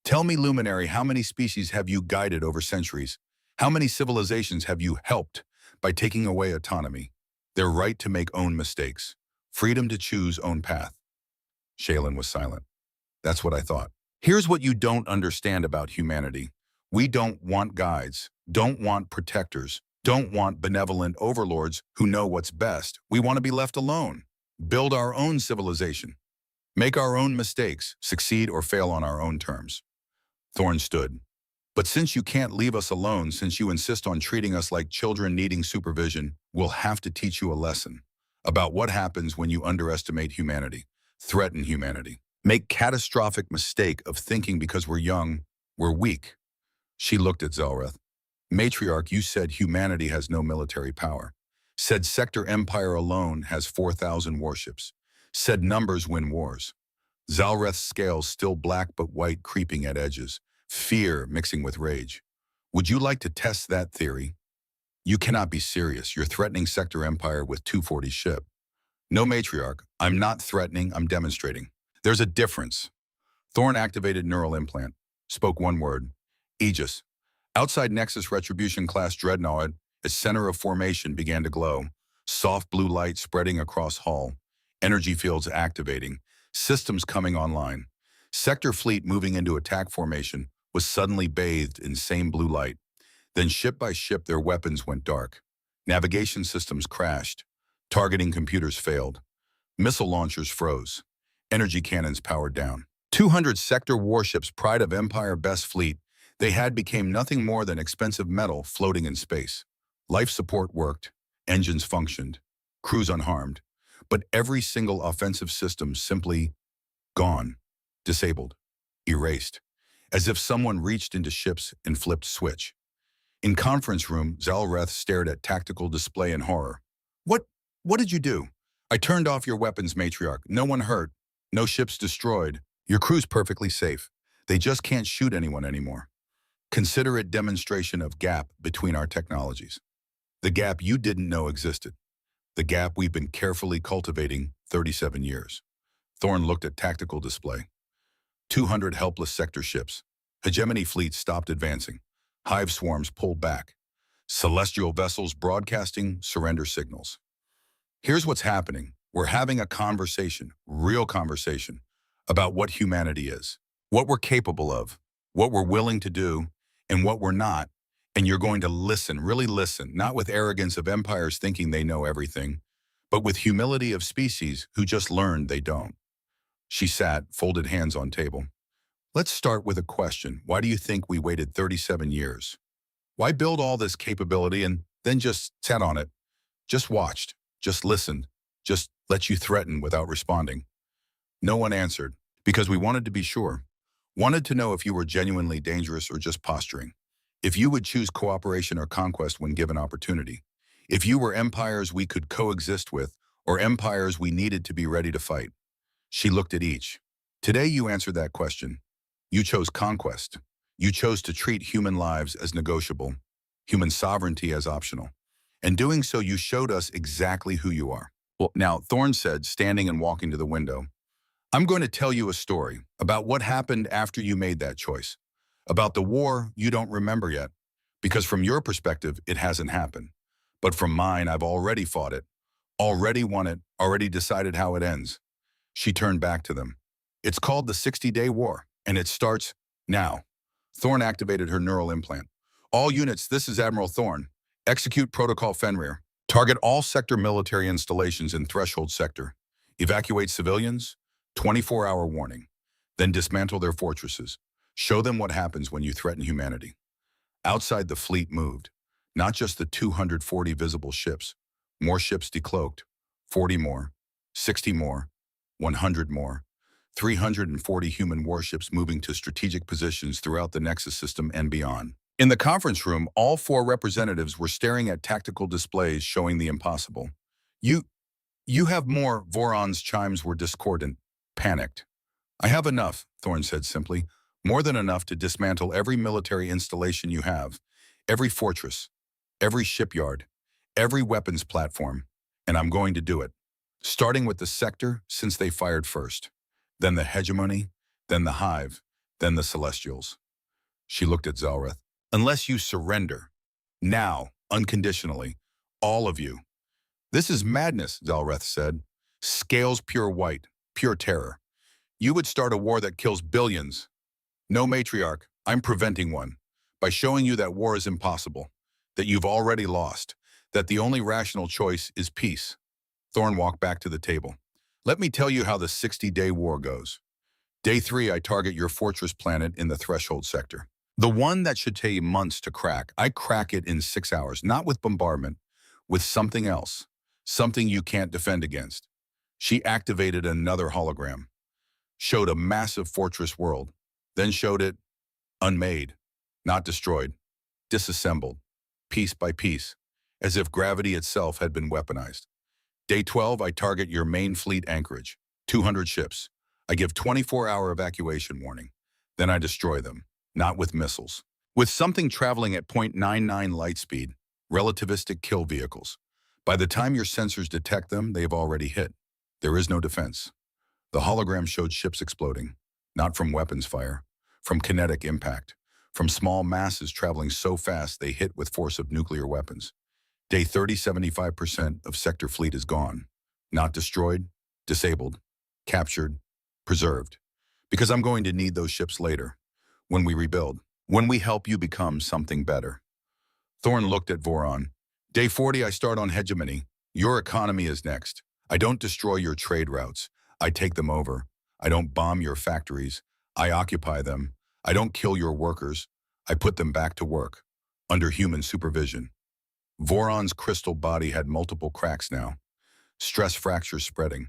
Tell me, Luminary, how many species have you guided over centuries? How many civilizations have you helped by taking away autonomy? Their right to make own mistakes. Freedom to choose own path. Shaylin was silent. That's what I thought. Here's what you don't understand about humanity. We don't want guides, don't want protectors, don't want benevolent overlords who know what's best. We want to be left alone. Build our own civilization. Make our own mistakes, succeed or fail on our own terms. Thorne stood. But since you can't leave us alone, since you insist on treating us like children needing supervision, we'll have to teach you a lesson about what happens when you underestimate humanity, threaten humanity, make catastrophic mistake of thinking because we're young, we're weak. She looked at Zelreth. Matriarch, you said humanity has no military power. Said Sector Empire alone has 4,000 warships. Said numbers win wars. Zalreth's scales still black but white creeping at edges. Fear mixing with rage. Would you like to test that theory? You cannot be serious. You're threatening Sector Empire with 240 ship. No, Matriarch. I'm not threatening, I'm demonstrating. There's a difference. Thorne activated neural implant. Spoke one word. Aegis. Outside Nexus Retribution class Dreadnought, its center of formation began to glow. Soft blue light spreading across hull. Energy fields activating. Systems coming online. Sector fleet moving into attack formation was suddenly bathed in same blue light. Then ship by ship their weapons went dark. Navigation systems crashed. Targeting computers failed. Missile launchers froze. Energy cannons powered down. 200 sector warships, pride of Empire best fleet, they had became nothing more than expensive metal floating in space. Life support worked. Engines functioned. Crews unharmed. But every single offensive system simply gone. Disabled. Erased. As if someone reached into ships and flipped switch. In conference room, Zalreth stared at tactical display in horror. What did you do? I turned off your weapons, Matriarch. No one hurt. No ships destroyed. Your crew's perfectly safe. They just can't shoot anyone anymore. Consider it demonstration of gap between our technologies. The gap you didn't know existed. The gap we've been carefully cultivating 37 years. Thorne looked at tactical display. 200 helpless sector ships. Hegemony fleets stopped advancing. Hive swarms pulled back. Celestial vessels broadcasting surrender signals. Here's what's happening. We're having a conversation, real conversation, about what humanity is, what we're capable of, what we're willing to do, and what we're not. And you're going to listen, really listen, not with arrogance of empires thinking they know everything, but with humility of species who just learned they don't. She sat, folded hands on table. Let's start with a question. Why do you think we waited 37 years? Why build all this capability and then just sat on it? Just watched, just listened, just let you threaten without responding. No one answered, because we wanted to be sure. Wanted to know if you were genuinely dangerous or just posturing. If you would choose cooperation or conquest when given opportunity. If you were empires we could coexist with, or empires we needed to be ready to fight. She looked at each. Today you answered that question. You chose conquest. You chose to treat human lives as negotiable, human sovereignty as optional. And doing so, you showed us exactly who you are. Well, now, Thorne said, standing and walking to the window, I'm going to tell you a story about what happened after you made that choice, about the war you don't remember yet, because from your perspective, it hasn't happened. But from mine, I've already fought it, already won it, already decided how it ends. She turned back to them. It's called the 60-Day War, and it starts now. Thorne activated her neural implant. All units, this is Admiral Thorne. Execute Protocol Fenrir. Target all sector military installations in Threshold Sector. Evacuate civilians. 24-hour warning. Then dismantle their fortresses. Show them what happens when you threaten humanity. Outside, the fleet moved. Not just the 240 visible ships. More ships decloaked. 40 more. 60 more. 100 more. 340 human warships moving to strategic positions throughout the Nexus system and beyond. In the conference room, all four representatives were staring at tactical displays showing the impossible. You have more, Voron's chimes were discordant, panicked. I have enough, Thorne said simply. More than enough to dismantle every military installation you have, every fortress, every shipyard, every weapons platform, and I'm going to do it. Starting with the sector, since they fired first. Then the hegemony, then the hive, then the celestials. She looked at Zalrith. Unless you surrender. Now, unconditionally. All of you. This is madness, Zalrith said. Scales pure white, pure terror. You would start a war that kills billions. No, matriarch, I'm preventing one. By showing you that war is impossible. That you've already lost. That the only rational choice is peace. Thorne walked back to the table. Let me tell you how the 60-day war goes. Day 3, I target your fortress planet in the Threshold Sector. The one that should take months to crack. I crack it in 6 hours, not with bombardment, with something else. Something you can't defend against. She activated another hologram. Showed a massive fortress world. Then showed it unmade, not destroyed, disassembled, piece by piece, as if gravity itself had been weaponized. Day 12, I target your main fleet anchorage, 200 ships. I give 24-hour evacuation warning. Then I destroy them, not with missiles. With something traveling at 0.99 light speed, relativistic kill vehicles. By the time your sensors detect them, they've already hit. There is no defense. The hologram showed ships exploding, not from weapons fire, from kinetic impact, from small masses traveling so fast they hit with force of nuclear weapons. Day 30, 75% of sector fleet is gone. Not destroyed, disabled, captured, preserved. Because I'm going to need those ships later, when we rebuild, when we help you become something better. Thorne looked at Voron. Day 40, I start on hegemony. Your economy is next. I don't destroy your trade routes. I take them over. I don't bomb your factories. I occupy them. I don't kill your workers. I put them back to work, under human supervision. Voron's crystal body had multiple cracks now. Stress fractures spreading.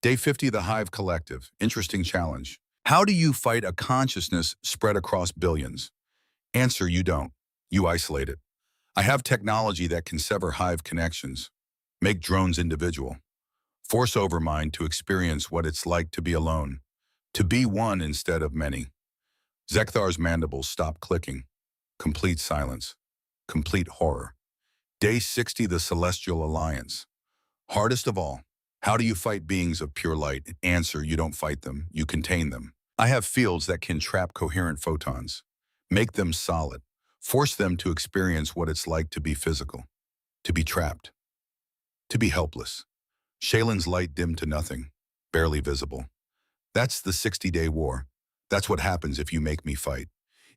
Day 50, the Hive Collective. Interesting challenge. How do you fight a consciousness spread across billions? Answer, you don't. You isolate it. I have technology that can sever Hive connections, make drones individual, force Overmind to experience what it's like to be alone, to be one instead of many. Zekthar's mandibles stopped clicking. Complete silence. Complete horror. Day 60, the Celestial Alliance. Hardest of all. How do you fight beings of pure light? Answer, you don't fight them, you contain them. I have fields that can trap coherent photons, make them solid, force them to experience what it's like to be physical, to be trapped, to be helpless. Shaylin's light dimmed to nothing, barely visible. That's the 60-day war. That's what happens if you make me fight,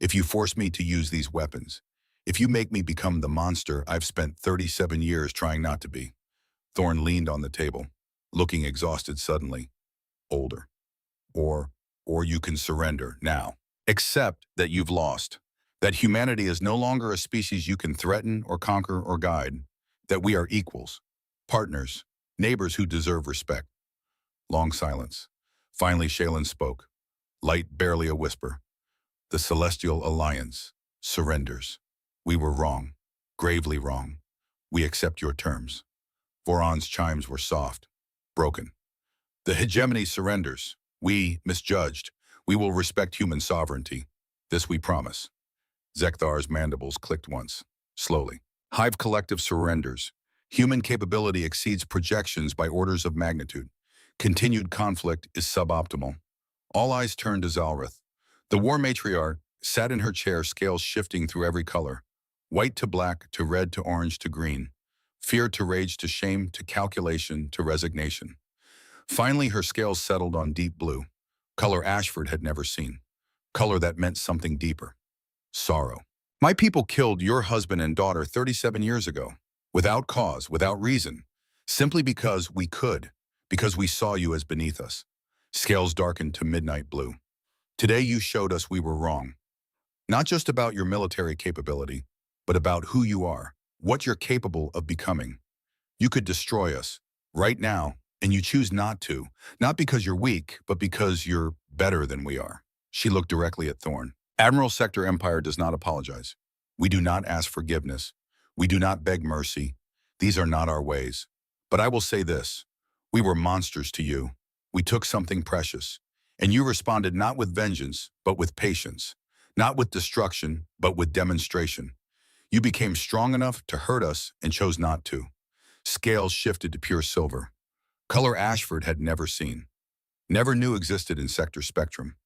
if you force me to use these weapons, if you make me become the monster I've spent 37 years trying not to be. Thorne leaned on the table, looking exhausted suddenly. Older. Or you can surrender now. Accept that you've lost. That humanity is no longer a species you can threaten or conquer or guide. That we are equals, partners, neighbors who deserve respect. Long silence. Finally, Shaylin spoke. Light barely a whisper. The Celestial Alliance surrenders. We were wrong, gravely wrong. We accept your terms. Voron's chimes were soft, broken. The hegemony surrenders. We misjudged. We will respect human sovereignty. This we promise. Zekthar's mandibles clicked once, slowly. Hive Collective surrenders. Human capability exceeds projections by orders of magnitude. Continued conflict is suboptimal. All eyes turned to Zalrith. The war matriarch sat in her chair, scales shifting through every color. White to black, to red to orange to green. Fear to rage to shame to calculation to resignation. Finally, her scales settled on deep blue. Color Ashford had never seen. Color that meant something deeper. Sorrow. My people killed your husband and daughter 37 years ago. Without cause, without reason. Simply because we could. Because we saw you as beneath us. Scales darkened to midnight blue. Today you showed us we were wrong. Not just about your military capability, but about who you are, what you're capable of becoming. You could destroy us, right now, and you choose not to, not because you're weak, but because you're better than we are. She looked directly at Thorn. Admiral Sector Empire does not apologize. We do not ask forgiveness. We do not beg mercy. These are not our ways. But I will say this. We were monsters to you. We took something precious. And you responded not with vengeance, but with patience. Not with destruction, but with demonstration. You became strong enough to hurt us and chose not to. Scales shifted to pure silver. Color Ashford had never seen. Never knew existed in Sector Spectrum.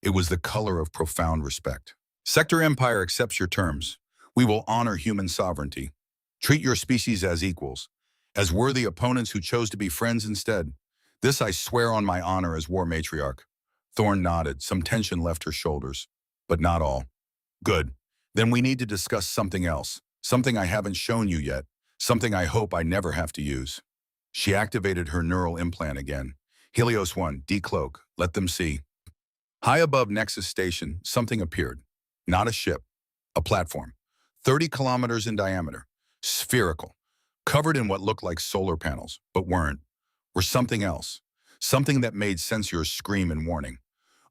It was the color of profound respect. Sector Empire accepts your terms. We will honor human sovereignty. Treat your species as equals, as worthy opponents who chose to be friends instead. This I swear on my honor as war matriarch. Thorn nodded. Some tension left her shoulders, but not all. Good. Then we need to discuss something else. Something I haven't shown you yet. Something I hope I never have to use. She activated her neural implant again. Helios 1, decloak. Let them see. High above Nexus Station, something appeared. Not a ship. A platform. 30 kilometers in diameter. Spherical. Covered in what looked like solar panels, but weren't. Were something else. Something that made sensors scream in warning.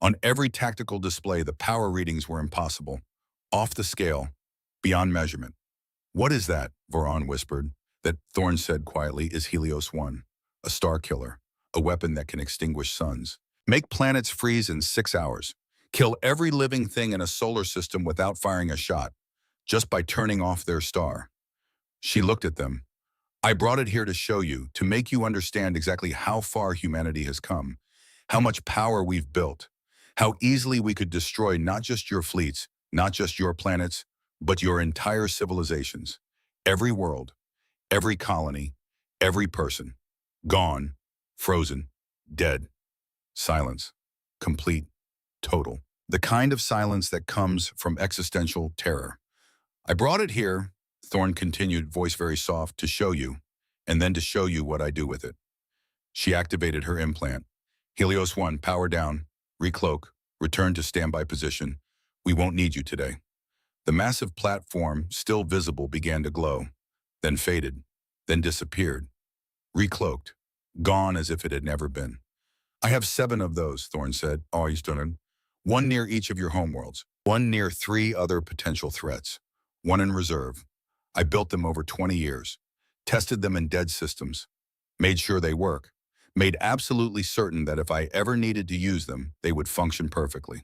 On every tactical display, the power readings were impossible. Off the scale. Beyond measurement. What is that? Voron whispered. That, Thorn said quietly, is Helios 1. A star killer. A weapon that can extinguish suns. Make planets freeze in 6 hours. Kill every living thing in a solar system without firing a shot. Just by turning off their star. She looked at them. I brought it here to show you, to make you understand exactly how far humanity has come, how much power we've built, how easily we could destroy not just your fleets, not just your planets, but your entire civilizations. Every world, every colony, every person. Gone, frozen, dead. Silence. Complete, total. The kind of silence that comes from existential terror. I brought it here, Thorn continued, voice very soft, to show you, and then to show you what I do with it. She activated her implant. Helios 1, power down, recloak, return to standby position. We won't need you today. The massive platform, still visible, began to glow, then faded, then disappeared. Recloaked, gone as if it had never been. I have 7 of those, Thorn said, always done. 1 near each of your homeworlds, 1 near 3 other potential threats, 1 in reserve. I built them over 20 years, tested them in dead systems, made sure they work, made absolutely certain that if I ever needed to use them, they would function perfectly.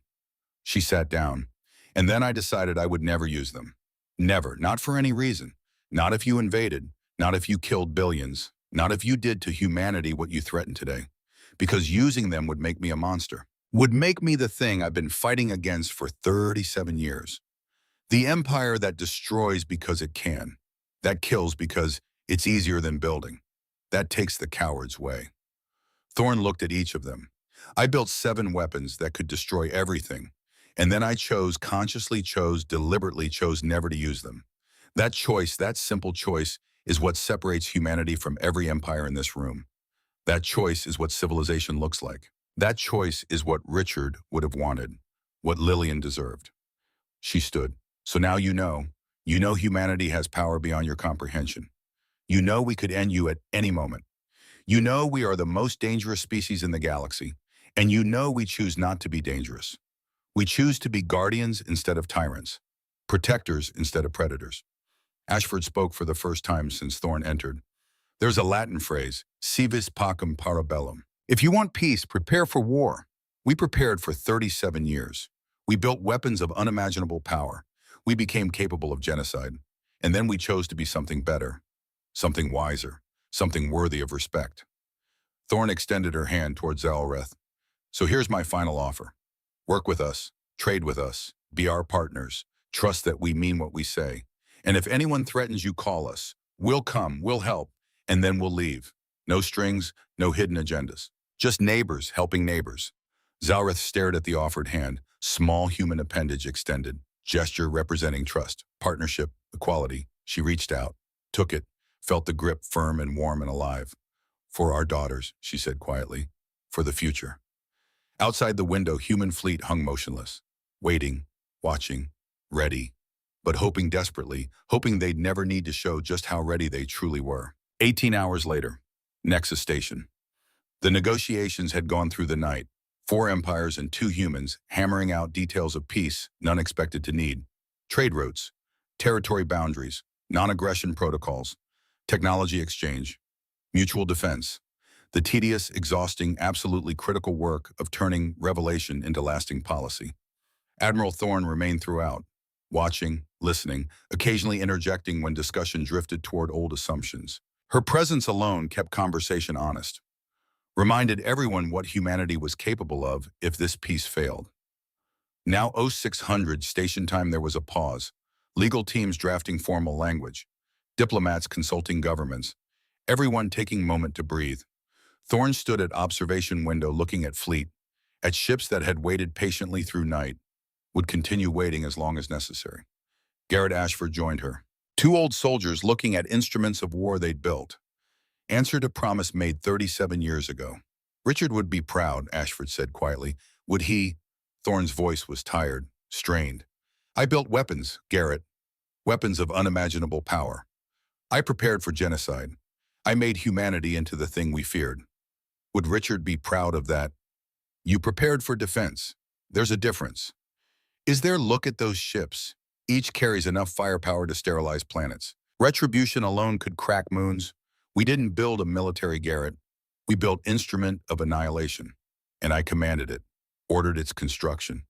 She sat down, and then I decided I would never use them. Never, not for any reason. Not if you invaded, not if you killed billions, not if you did to humanity what you threatened today. Because using them would make me a monster. Would make me the thing I've been fighting against for 37 years. The empire that destroys because it can. That kills because it's easier than building. That takes the coward's way. Thorn looked at each of them. I built 7 weapons that could destroy everything. And then I consciously chose, deliberately chose never to use them. That choice, that simple choice, is what separates humanity from every empire in this room. That choice is what civilization looks like. That choice is what Richard would have wanted, what Lillian deserved. She stood. So now you know humanity has power beyond your comprehension. You know we could end you at any moment. You know we are the most dangerous species in the galaxy, and you know we choose not to be dangerous. We choose to be guardians instead of tyrants, protectors instead of predators. Ashford spoke for the first time since Thorn entered. There's a Latin phrase, si vis pacem para bellum. If you want peace, prepare for war. We prepared for 37 years. We built weapons of unimaginable power. We became capable of genocide. And then we chose to be something better. something wiser, something worthy of respect. Thorn extended her hand towards Zalreth. So here's my final offer. Work with us, trade with us, be our partners, trust that we mean what we say. And if anyone threatens you, call us. We'll come, we'll help, and then we'll leave. No strings, no hidden agendas. Just neighbors helping neighbors. Zalreth stared at the offered hand, small human appendage extended, gesture representing trust, partnership, equality. She reached out, took it, felt the grip firm and warm and alive. For our daughters, she said quietly, for the future. Outside the window, human fleet hung motionless, waiting, watching, ready, but hoping desperately, hoping they'd never need to show just how ready they truly were. 18 hours later, Nexus Station. The negotiations had gone through the night, 4 empires and 2 humans hammering out details of peace none expected to need. Trade routes, territory boundaries, non-aggression protocols, technology exchange, mutual defense, the tedious, exhausting, absolutely critical work of turning revelation into lasting policy. Admiral Thorn remained throughout, watching, listening, occasionally interjecting when discussion drifted toward old assumptions. Her presence alone kept conversation honest, reminded everyone what humanity was capable of if this peace failed. Now 0600 station time, there was a pause, legal teams drafting formal language, diplomats consulting governments, everyone taking a moment to breathe. Thorn stood at observation window looking at fleet, at ships that had waited patiently through night, would continue waiting as long as necessary. Garrett Ashford joined her. 2 old soldiers looking at instruments of war they'd built. Answered a promise made 37 years ago. Richard would be proud, Ashford said quietly. Would he? Thorn's voice was tired, strained. I built weapons, Garrett. Weapons of unimaginable power. I prepared for genocide. I made humanity into the thing we feared. Would Richard be proud of that? You prepared for defense. There's a difference. Is there? Look at those ships. Each carries enough firepower to sterilize planets. Retribution alone could crack moons. We didn't build a military, Garrett. We built instrument of annihilation. And I commanded it, ordered its construction,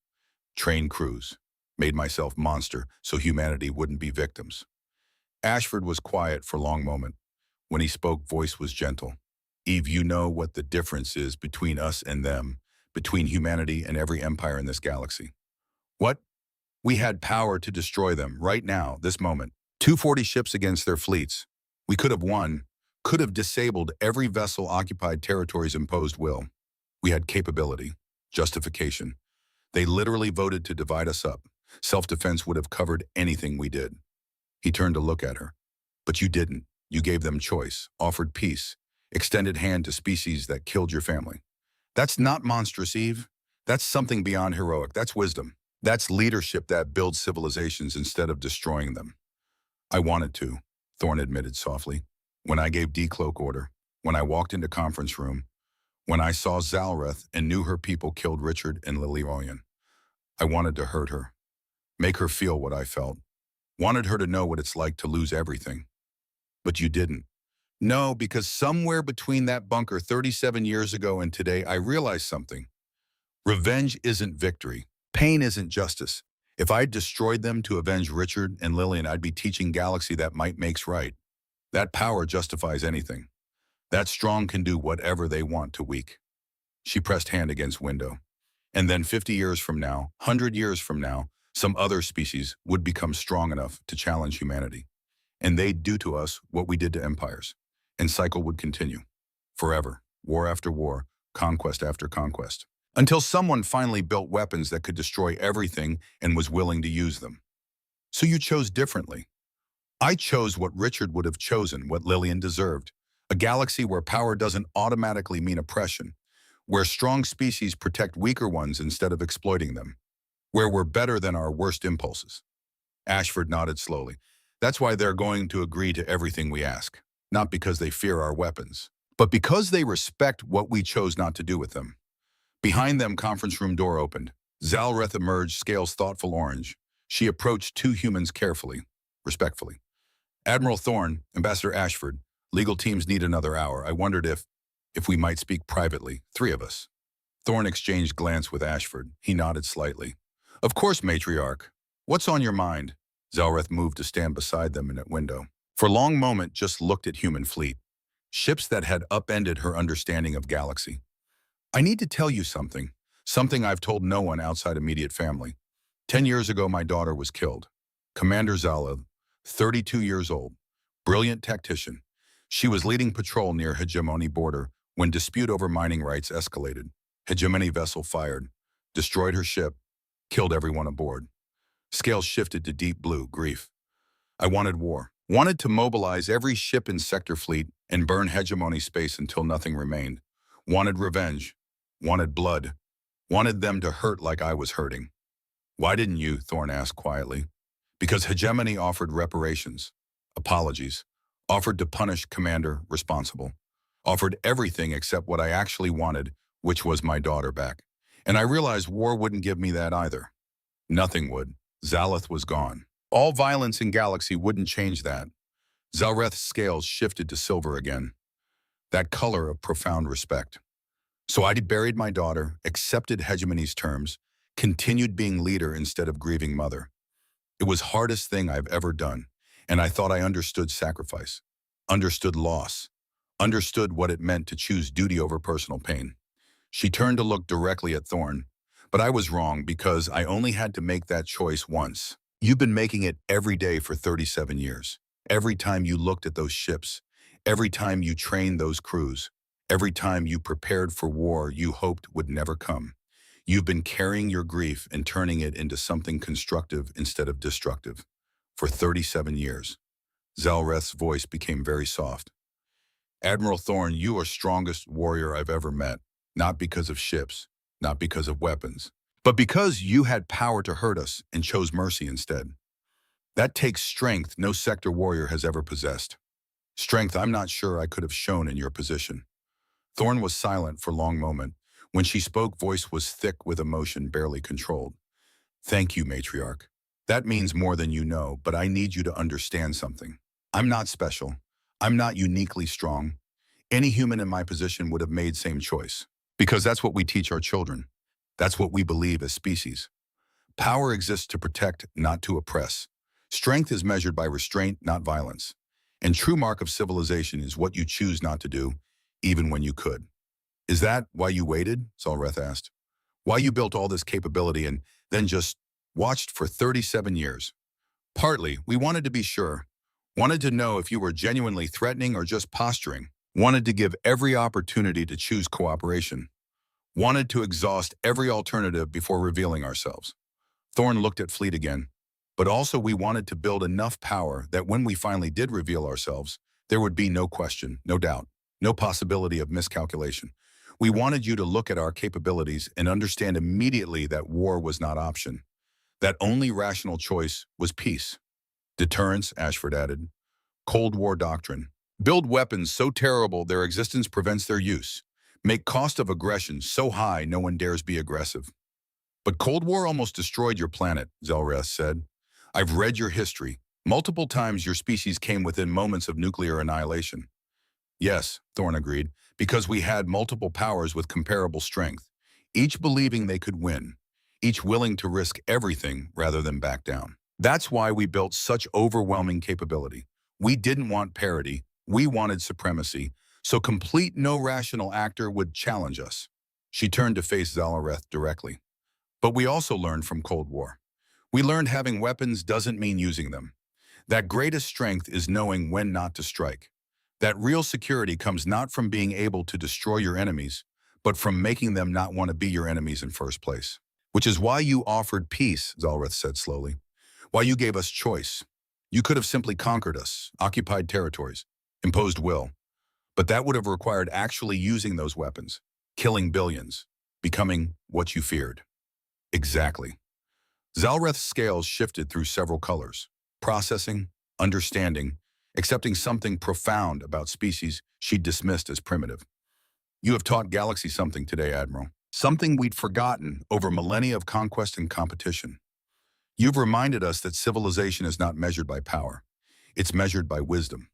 trained crews, made myself monster so humanity wouldn't be victims. Ashford was quiet for a long moment. When he spoke, voice was gentle. Eve, you know what the difference is between us and them, between humanity and every empire in this galaxy. What? We had power to destroy them right now, this moment. 240 ships against their fleets. We could have won, could have disabled every vessel occupied territory's imposed will. We had capability, justification. They literally voted to divide us up. Self-defense would have covered anything we did. He turned to look at her. But you didn't. You gave them choice, offered peace, extended hand to species that killed your family. That's not monstrous, Eve. That's something beyond heroic. That's wisdom. That's leadership that builds civilizations instead of destroying them. I wanted to, Thorn admitted softly. When I gave decloak order, when I walked into conference room, when I saw Zalreth and knew her people killed Richard and Lilioyan, I wanted to hurt her, make her feel what I felt. Wanted her to know what it's like to lose everything. But you didn't. No, because somewhere between that bunker 37 years ago and today, I realized something. Revenge isn't victory. Pain isn't justice. If I'd destroyed them to avenge Richard and Lillian, I'd be teaching Galaxy that might makes right. That power justifies anything. That strong can do whatever they want to weak. She pressed hand against window. And then 50 years from now, 100 years from now, some other species would become strong enough to challenge humanity. And they'd do to us what we did to empires. And cycle would continue. Forever. War after war. Conquest after conquest. Until someone finally built weapons that could destroy everything and was willing to use them. So you chose differently. I chose what Richard would have chosen, what Lillian deserved. A galaxy where power doesn't automatically mean oppression. Where strong species protect weaker ones instead of exploiting them. Where we're better than our worst impulses. Ashford nodded slowly. That's why they're going to agree to everything we ask. Not because they fear our weapons, but because they respect what we chose not to do with them. Behind them, conference room door opened. Zalreth emerged, scales thoughtful orange. She approached 2 humans carefully, respectfully. Admiral Thorn, Ambassador Ashford, legal teams need another hour. I wondered if we might speak privately, 3 of us. Thorn exchanged glance with Ashford. He nodded slightly. Of course, matriarch. What's on your mind? Zalreth moved to stand beside them in a window. For a long moment just looked at human fleet, ships that had upended her understanding of galaxy. I need to tell you something I've told no one outside immediate family. 10 years ago, my daughter was killed. Commander Zala, 32 years old, brilliant tactician. She was leading patrol near Hegemony border when dispute over mining rights escalated. Hegemony vessel fired, destroyed her ship, killed everyone aboard. Scales shifted to deep blue, grief. I wanted war. Wanted to mobilize every ship in sector fleet and burn Hegemony space until nothing remained. Wanted revenge. Wanted blood. Wanted them to hurt like I was hurting. Why didn't you? Thorne asked quietly. Because Hegemony offered reparations, apologies, offered to punish commander responsible, offered everything except what I actually wanted, which was my daughter back. And I realized war wouldn't give me that either. Nothing would. Zaleth was gone. All violence in Galaxy wouldn't change that. Zalreth's scales shifted to silver again, that color of profound respect. So I buried my daughter, accepted Hegemony's terms, continued being leader instead of grieving mother. It was hardest thing I've ever done, and I thought I understood sacrifice, understood loss, understood what it meant to choose duty over personal pain. She turned to look directly at Thorne, but I was wrong because I only had to make that choice once. You've been making it every day for 37 years. Every time you looked at those ships, every time you trained those crews, every time you prepared for war you hoped would never come. You've been carrying your grief and turning it into something constructive instead of destructive. For 37 years. Zalreth's voice became very soft. Admiral Thorne, you are strongest warrior I've ever met, not because of ships, not because of weapons, but because you had power to hurt us and chose mercy instead. That takes strength no sector warrior has ever possessed. Strength I'm not sure I could have shown in your position. Thorne was silent for a long moment. When she spoke, voice was thick with emotion barely controlled. Thank you, matriarch. That means more than you know, but I need you to understand something. I'm not special. I'm not uniquely strong. Any human in my position would have made same choice. Because that's what we teach our children. That's what we believe as species. Power exists to protect, not to oppress. Strength is measured by restraint, not violence. And true mark of civilization is what you choose not to do, even when you could. Is that why you waited? Zalreth asked. Why you built all this capability and then just watched for 37 years? Partly, we wanted to be sure. Wanted to know if you were genuinely threatening or just posturing. Wanted to give every opportunity to choose cooperation. Wanted to exhaust every alternative before revealing ourselves. Thorne looked at Fleet again. But also we wanted to build enough power that when we finally did reveal ourselves, there would be no question, no doubt, no possibility of miscalculation. We wanted you to look at our capabilities and understand immediately that war was not option. That only rational choice was peace. Deterrence, Ashford added. Cold War doctrine. Build weapons so terrible their existence prevents their use. Make cost of aggression so high no one dares be aggressive. But Cold War almost destroyed your planet, Zalreth said. I've read your history. Multiple times your species came within moments of nuclear annihilation. Yes, Thorne agreed, because we had multiple powers with comparable strength, each believing they could win, each willing to risk everything rather than back down. That's why we built such overwhelming capability. We didn't want parity, we wanted supremacy, so complete no rational actor would challenge us. She turned to face Zalreth directly. But we also learned from Cold War. We learned having weapons doesn't mean using them. That greatest strength is knowing when not to strike. That real security comes not from being able to destroy your enemies, but from making them not want to be your enemies in first place. Which is why you offered peace, Zalreth said slowly. Why you gave us choice. You could have simply conquered us, occupied territories, imposed will. But that would have required actually using those weapons, killing billions, becoming what you feared. Exactly. Zalreth's scales shifted through several colors, processing, understanding, accepting something profound about species she'd dismissed as primitive. You have taught Galaxy something today, Admiral. Something we'd forgotten over millennia of conquest and competition. You've reminded us that civilization is not measured by power. It's measured by wisdom,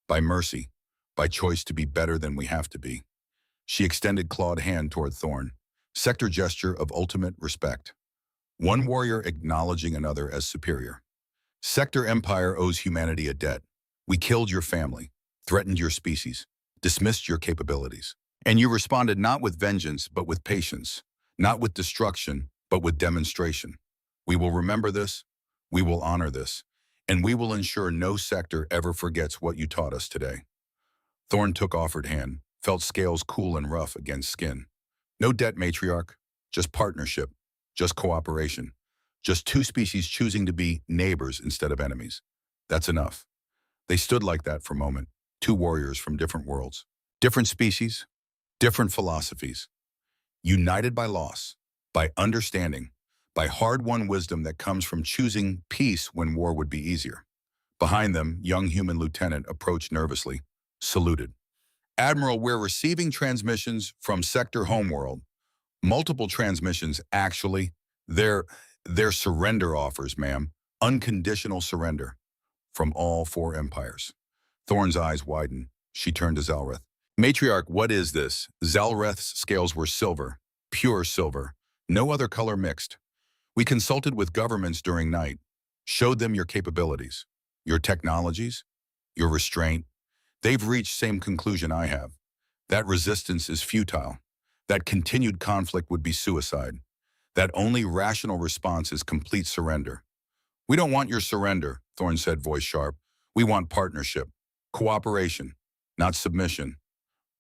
by mercy, by choice to be better than we have to be. She extended clawed hand toward Thorne, sector gesture of ultimate respect. One warrior acknowledging another as superior. Sector Empire owes humanity a debt. We killed your family, threatened your species, dismissed your capabilities. And you responded not with vengeance, but with patience, not with destruction, but with demonstration. We will remember this, we will honor this, and we will ensure no sector ever forgets what you taught us today. Thorn took offered hand, felt scales cool and rough against skin. No debt, matriarch, just partnership, just cooperation, just two species choosing to be neighbors instead of enemies. That's enough. They stood like that for a moment, two warriors from different worlds, different species, different philosophies, united by loss, by understanding, by hard-won wisdom that comes from choosing peace when war would be easier. Behind them, young human lieutenant approached nervously, saluted. Admiral, we're receiving transmissions from Sector Homeworld. Multiple transmissions, actually. They're surrender offers, ma'am. Unconditional surrender. From all four empires. Thorn's eyes widened. She turned to Zalreth. Matriarch, what is this? Zalreth's scales were silver, pure silver, no other color mixed. We consulted with governments during night, showed them your capabilities, your technologies, your restraint. They've reached same conclusion I have. That resistance is futile. That continued conflict would be suicide. That only rational response is complete surrender. We don't want your surrender, Thorn said, voice sharp. We want partnership, cooperation, not submission.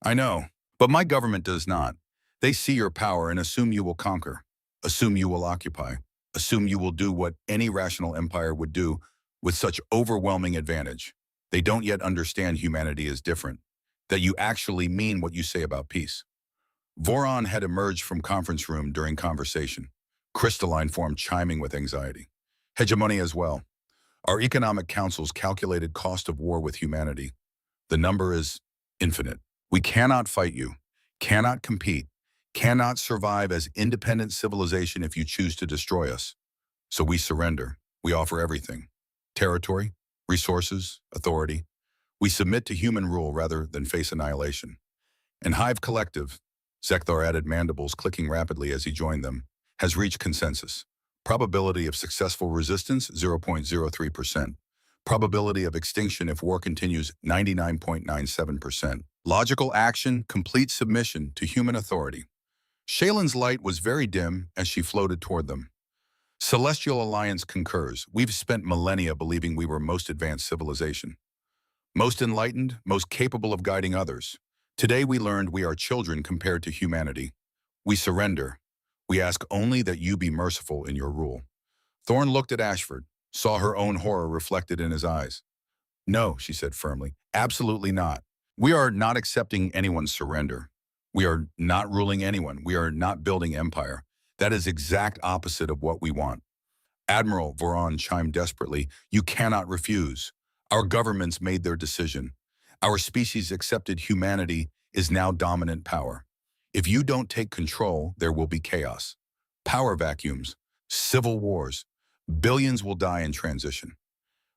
I know, but my government does not. They see your power and assume you will conquer, assume you will occupy, assume you will do what any rational empire would do with such overwhelming advantage. They don't yet understand humanity is different, that you actually mean what you say about peace. Voron had emerged from conference room during conversation, crystalline form chiming with anxiety. Hegemony as well. Our economic council's calculated cost of war with humanity. The number is infinite. We cannot fight you, cannot compete, cannot survive as independent civilization if you choose to destroy us. So we surrender. We offer everything. Territory, resources, authority. We submit to human rule rather than face annihilation. And Hive Collective, Zekthar added, mandibles clicking rapidly as he joined them, has reached consensus. Probability of successful resistance, 0.03%. Probability of extinction if war continues, 99.97%. Logical action, complete submission to human authority. Shaylin's light was very dim as she floated toward them. Celestial Alliance concurs. We've spent millennia believing we were most advanced civilization. Most enlightened, most capable of guiding others. Today we learned we are children compared to humanity. We surrender. We ask only that you be merciful in your rule. Thorn looked at Ashford, saw her own horror reflected in his eyes. No, she said firmly, absolutely not. We are not accepting anyone's surrender. We are not ruling anyone. We are not building empire. That is exact opposite of what we want. Admiral, Voron chimed desperately, you cannot refuse. Our governments made their decision. Our species accepted humanity is now dominant power. If you don't take control, there will be chaos. Power vacuums, civil wars. Billions will die in transition.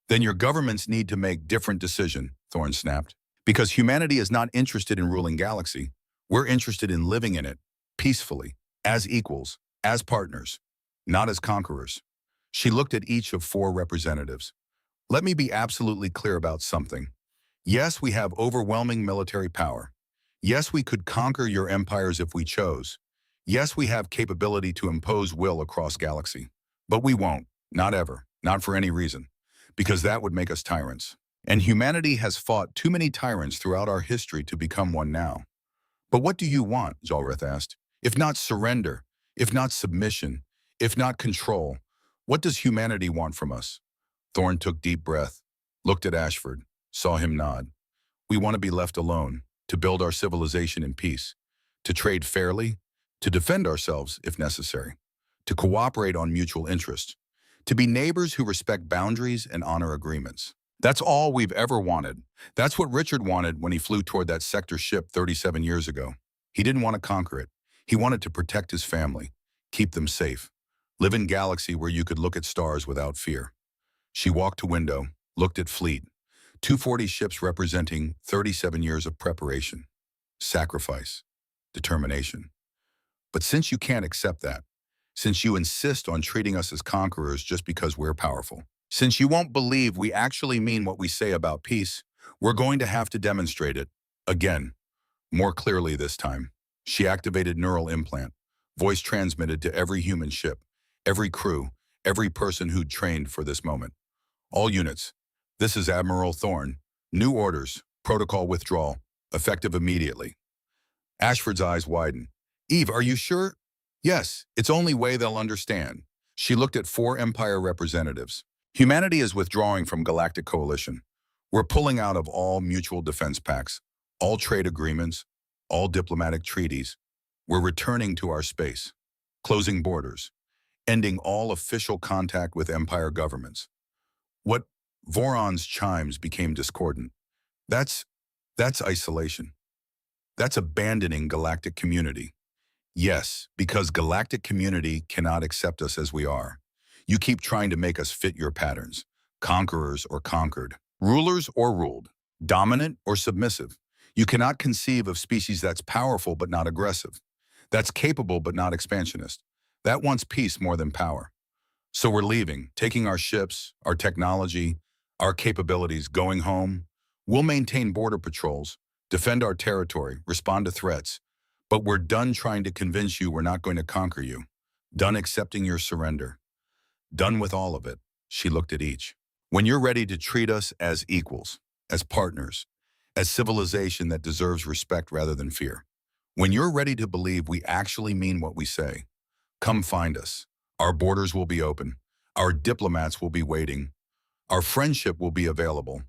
Then your governments need to make different decision, Thorn snapped. Because humanity is not interested in ruling galaxy. We're interested in living in it, peacefully, as equals, as partners, not as conquerors. She looked at each of four representatives. Let me be absolutely clear about something. Yes, we have overwhelming military power. Yes, we could conquer your empires if we chose. Yes, we have capability to impose will across galaxy. But we won't, not ever, not for any reason, because that would make us tyrants. And humanity has fought too many tyrants throughout our history to become one now. But what do you want, Zalreth asked? If not surrender, if not submission, if not control, what does humanity want from us? Thorn took deep breath, looked at Ashford, saw him nod. We want to be left alone, to build our civilization in peace, to trade fairly, to defend ourselves if necessary, to cooperate on mutual interest, to be neighbors who respect boundaries and honor agreements. That's all we've ever wanted. That's what Richard wanted when he flew toward that sector ship 37 years ago. He didn't want to conquer it. He wanted to protect his family, keep them safe, live in galaxy where you could look at stars without fear. She walked to window, looked at fleet, 240 ships representing 37 years of preparation, sacrifice, determination. But since you can't accept that, since you insist on treating us as conquerors just because we're powerful, Since you won't believe we actually mean what we say about peace, we're going to have to demonstrate it. Again, more clearly this time. She activated neural implant, voice transmitted to every human ship, every crew, every person who'd trained for this moment. All units, this is Admiral Thorne. New orders, protocol withdrawal, effective immediately. Ashford's eyes widen. Eve, are you sure? Yes, it's only way they'll understand. She looked at four Empire representatives. Humanity is withdrawing from Galactic Coalition. We're pulling out of all mutual defense pacts, all trade agreements, all diplomatic treaties. We're returning to our space, closing borders, ending all official contact with Empire governments. What Voron's chimes became discordant. That's isolation. That's abandoning galactic community. Yes, because galactic community cannot accept us as we are. You keep trying to make us fit your patterns, conquerors or conquered, rulers or ruled, dominant or submissive. You cannot conceive of species that's powerful but not aggressive, that's capable but not expansionist, that wants peace more than power. So we're leaving, taking our ships, our technology, our capabilities, going home. We'll maintain border patrols, defend our territory, respond to threats, but we're done trying to convince you we're not going to conquer you, done accepting your surrender, done with all of it. She looked at each. When you're ready to treat us as equals, as partners, as civilization that deserves respect rather than fear, when you're ready to believe we actually mean what we say, come find us. Our borders will be open. Our diplomats will be waiting. Our friendship will be available,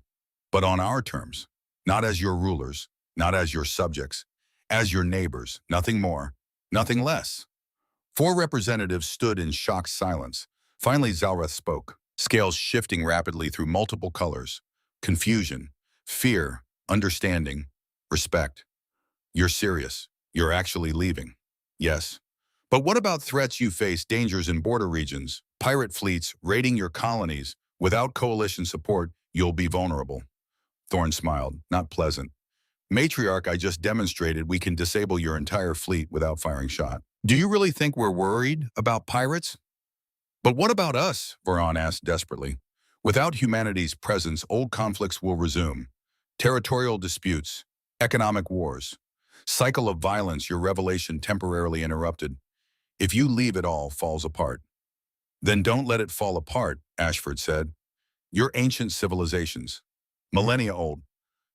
but on our terms, not as your rulers, not as your subjects, as your neighbors, nothing more, nothing less. Four representatives stood in shocked silence. Finally, Zalreth spoke, scales shifting rapidly through multiple colors, confusion, fear, understanding, respect. You're serious. You're actually leaving. Yes. But what about threats you face, dangers in border regions, pirate fleets raiding your colonies? Without coalition support, you'll be vulnerable. Thorne smiled, not pleasant. Matriarch, I just demonstrated we can disable your entire fleet without firing shot. Do you really think we're worried about pirates? But what about us? Voron asked desperately. Without humanity's presence, old conflicts will resume. Territorial disputes, economic wars, cycle of violence your revelation temporarily interrupted. If you leave, it all falls apart. Then don't let it fall apart, Ashford said. You're ancient civilizations, millennia old.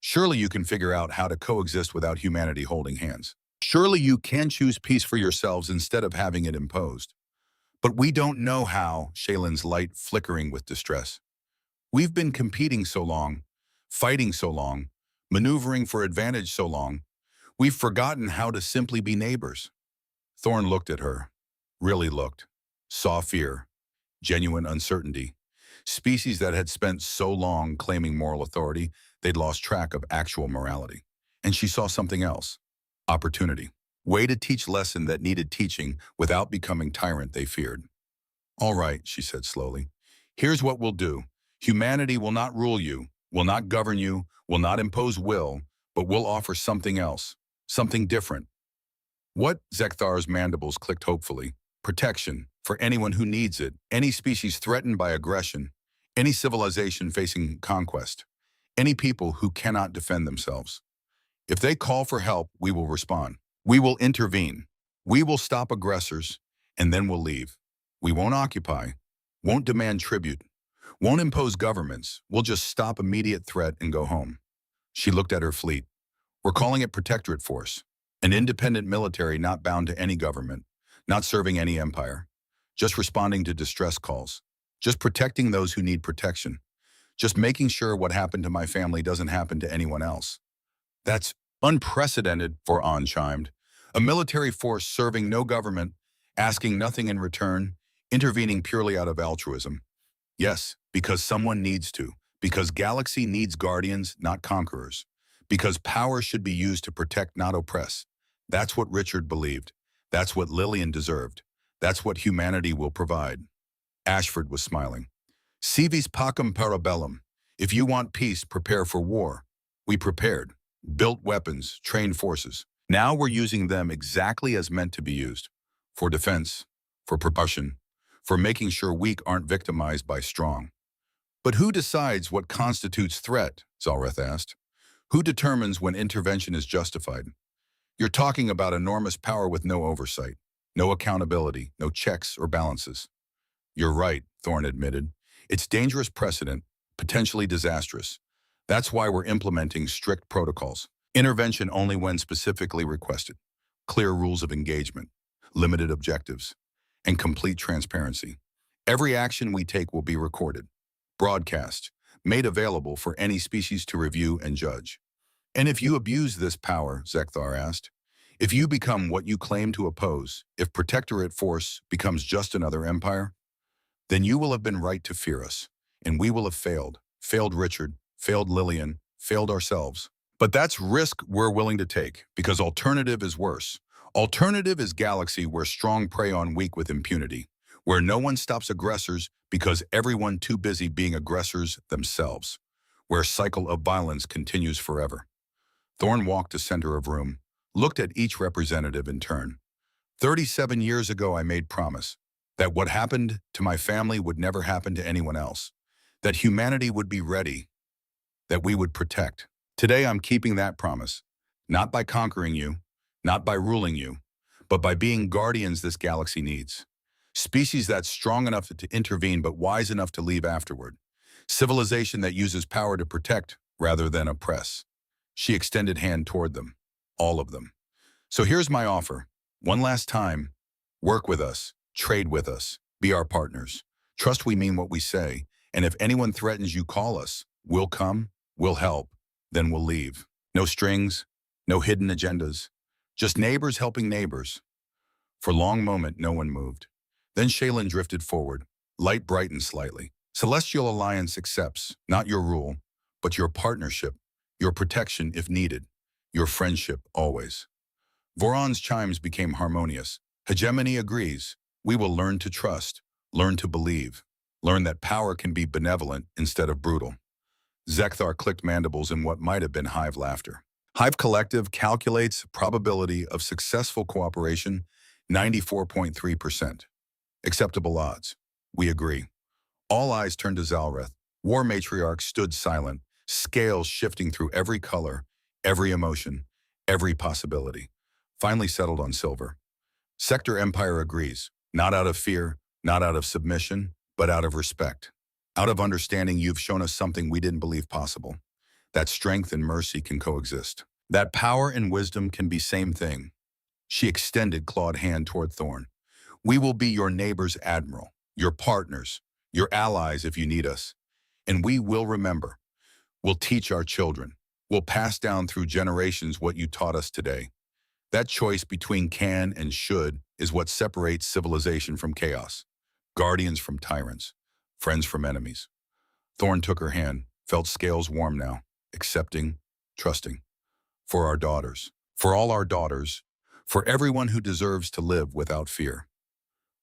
Surely you can figure out how to coexist without humanity holding hands. Surely you can choose peace for yourselves instead of having it imposed. But we don't know how, Shaylin's light flickering with distress. We've been competing so long, fighting so long, maneuvering for advantage so long, we've forgotten how to simply be neighbors. Thorne looked at her, really looked, saw fear, genuine uncertainty. Species that had spent so long claiming moral authority, they'd lost track of actual morality. And she saw something else, opportunity. Way to teach lesson that needed teaching without becoming tyrant they feared. All right, she said slowly. Here's what we'll do. Humanity will not rule you, will not govern you, will not impose will, but we'll offer something else, something different. What? Zekthar's mandibles clicked hopefully. Protection for anyone who needs it, any species threatened by aggression, any civilization facing conquest, any people who cannot defend themselves. If they call for help, we will respond. We will intervene. We will stop aggressors, and then we'll leave. We won't occupy, won't demand tribute, won't impose governments. We'll just stop immediate threat and go home. She looked at her fleet. We're calling it Protectorate Force, an independent military not bound to any government, not serving any empire, just responding to distress calls, just protecting those who need protection, just making sure what happened to my family doesn't happen to anyone else. That's unprecedented, Voron chimed. A military force serving no government, asking nothing in return, intervening purely out of altruism. Yes, because someone needs to, because galaxy needs guardians, not conquerors, because power should be used to protect, not oppress. That's what Richard believed. That's what Lillian deserved. That's what humanity will provide. Ashford was smiling. Si vis pacem parabellum. If you want peace, prepare for war. We prepared, built weapons, trained forces. Now we're using them exactly as meant to be used. For defense, for propulsion, for making sure weak aren't victimized by strong. But who decides what constitutes threat? Zalrith asked. Who determines when intervention is justified? You're talking about enormous power with no oversight, no accountability, no checks or balances. You're right, Thorne admitted. It's dangerous precedent, potentially disastrous. That's why we're implementing strict protocols. Intervention only when specifically requested. Clear rules of engagement, limited objectives, and complete transparency. Every action we take will be recorded, broadcast, made available for any species to review and judge. And if you abuse this power, Zekthar asked, if you become what you claim to oppose, if protectorate force becomes just another empire, then you will have been right to fear us, and we will have failed Richard, failed Lillian, failed ourselves. But that's risk we're willing to take, because alternative is worse. Alternative is galaxy where strong prey on weak with impunity, where no one stops aggressors because everyone too busy being aggressors themselves, where cycle of violence continues forever. Thorne walked to center of room, looked at each representative in turn. 37 years ago I made promise that what happened to my family would never happen to anyone else, that humanity would be ready, that we would protect. Today I'm keeping that promise, not by conquering you, not by ruling you, but by being guardians this galaxy needs. Species that's strong enough to intervene but wise enough to leave afterward. Civilization that uses power to protect rather than oppress. She extended hand toward them, all of them. So here's my offer. One last time, work with us, trade with us, be our partners. Trust we mean what we say, and if anyone threatens you, call us. We'll come, we'll help, then we'll leave. No strings, no hidden agendas, just neighbors helping neighbors. For a long moment, no one moved. Then Shaylin drifted forward, light brightened slightly. Celestial Alliance accepts, not your rule, but your partnership, your protection if needed, your friendship always. Voron's chimes became harmonious. Hegemony agrees. We will learn to trust, learn to believe, learn that power can be benevolent instead of brutal. Zekthar clicked mandibles in what might have been Hive laughter. Hive Collective calculates probability of successful cooperation 94.3%. Acceptable odds. We agree. All eyes turned to Zalrith. War Matriarch stood silent, scales shifting through every color, every emotion, every possibility. Finally settled on Silver. Sector Empire agrees, not out of fear, not out of submission, but out of respect. Out of understanding you've shown us something we didn't believe possible. That strength and mercy can coexist. That power and wisdom can be same thing. She extended clawed hand toward Thorne. We will be your neighbor's admiral, your partners, your allies if you need us. And we will remember. We'll teach our children. We'll pass down through generations what you taught us today. That choice between can and should is what separates civilization from chaos, guardians from tyrants, friends from enemies. Thorne took her hand, felt scales warm now, accepting, trusting. For our daughters, for all our daughters, for everyone who deserves to live without fear.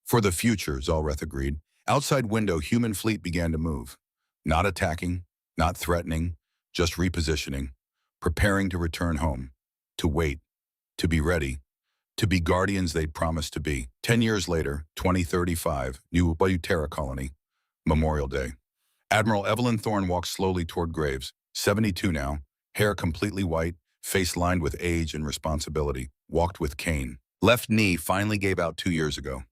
For the future, Zalrith agreed. Outside window, human fleet began to move. Not attacking, not threatening, just repositioning, preparing to return home, to wait, to be ready, to be guardians they'd promised to be. 10 years later, 2035, New Terra colony, Memorial Day. Admiral Evelyn Thorne walked slowly toward Graves, 72 now, hair completely white, face lined with age and responsibility, walked with cane. Left knee finally gave out 2 years ago.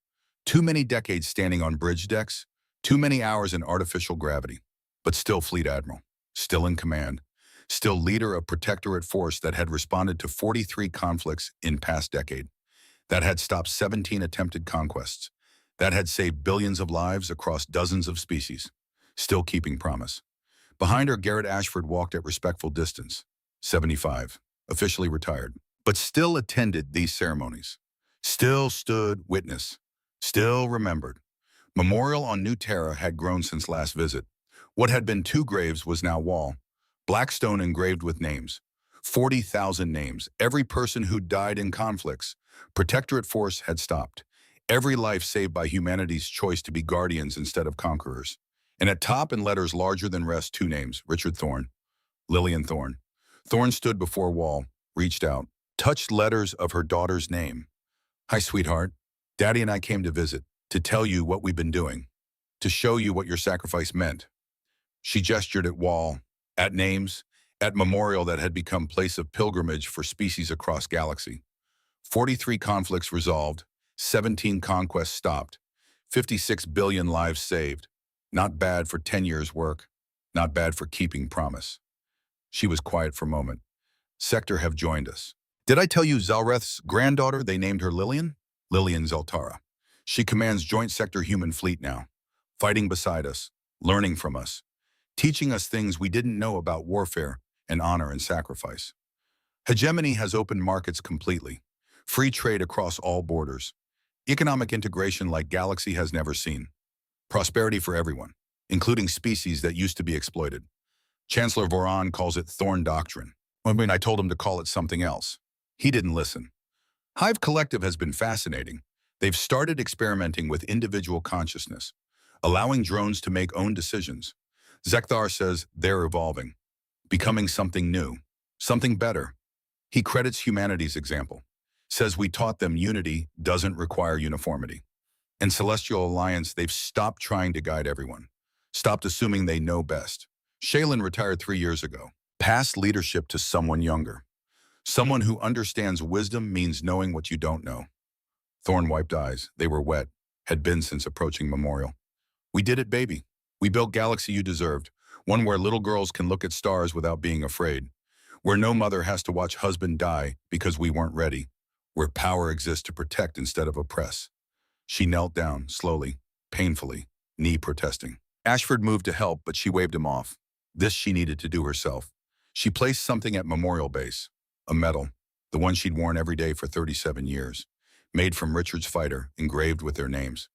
Too many decades standing on bridge decks, too many hours in artificial gravity, but still Fleet Admiral, still in command, still leader of Protectorate force that had responded to 43 conflicts in past decade, that had stopped 17 attempted conquests, that had saved billions of lives across dozens of species, still keeping promise. Behind her, Garrett Ashford walked at respectful distance, 75, officially retired, but still attended these ceremonies, still stood witness, still remembered. Memorial on New Terra had grown since last visit. What had been 2 graves was now wall, black stone engraved with names, 40,000 names, every person who died in conflicts. Protectorate force had stopped. Every life saved by humanity's choice to be guardians instead of conquerors. And at top, in letters larger than rest, 2 names, Richard Thorne, Lillian Thorne. Thorne stood before wall, reached out, touched letters of her daughter's name. Hi, sweetheart. Daddy and I came to visit, to tell you what we've been doing, to show you what your sacrifice meant. She gestured at wall, at names, at memorial that had become place of pilgrimage for species across galaxy. 43 conflicts resolved, 17 conquests stopped, 56 billion lives saved. Not bad for 10 years' work, not bad for keeping promise. She was quiet for a moment. Sector have joined us. Did I tell you Zalreth's granddaughter, they named her Lillian? Lillian Zeltara. She commands Joint Sector Human Fleet now, fighting beside us, learning from us, teaching us things we didn't know about warfare and honor and sacrifice. Hegemony has opened markets completely, free trade across all borders, economic integration like Galaxy has never seen, prosperity for everyone, including species that used to be exploited. Chancellor Voron calls it Thorn Doctrine. When I told him to call it something else, he didn't listen. Hive Collective has been fascinating. They've started experimenting with individual consciousness, allowing drones to make own decisions. Zekthar says they're evolving, becoming something new, something better. He credits humanity's example, says we taught them unity doesn't require uniformity. In Celestial Alliance, they've stopped trying to guide everyone, stopped assuming they know best. Shaylin retired 3 years ago, passed leadership to someone younger. Someone who understands wisdom means knowing what you don't know. Thorn wiped eyes. They were wet, had been since approaching Memorial. We did it, baby. We built Galaxy you deserved, one where little girls can look at stars without being afraid, where no mother has to watch husband die because we weren't ready, where power exists to protect instead of oppress. She knelt down, slowly, painfully, knee protesting. Ashford moved to help, but she waved him off. This she needed to do herself. She placed something at Memorial Base, a medal, the one she'd worn every day for 37 years, made from Richard's fighter, engraved with their names.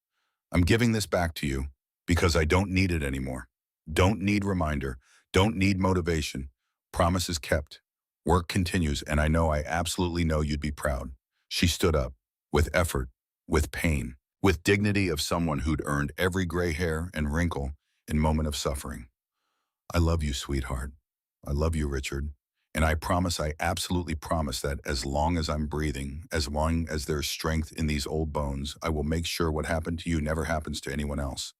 I'm giving this back to you because I don't need it anymore. Don't need reminder, don't need motivation. Promise is kept. Work continues, and I absolutely know you'd be proud. She stood up, with effort, with pain, with dignity of someone who'd earned every gray hair and wrinkle in moment of suffering. I love you, sweetheart. I love you, Richard. And I absolutely promise that as long as I'm breathing, as long as there's strength in these old bones, I will make sure what happened to you never happens to anyone else.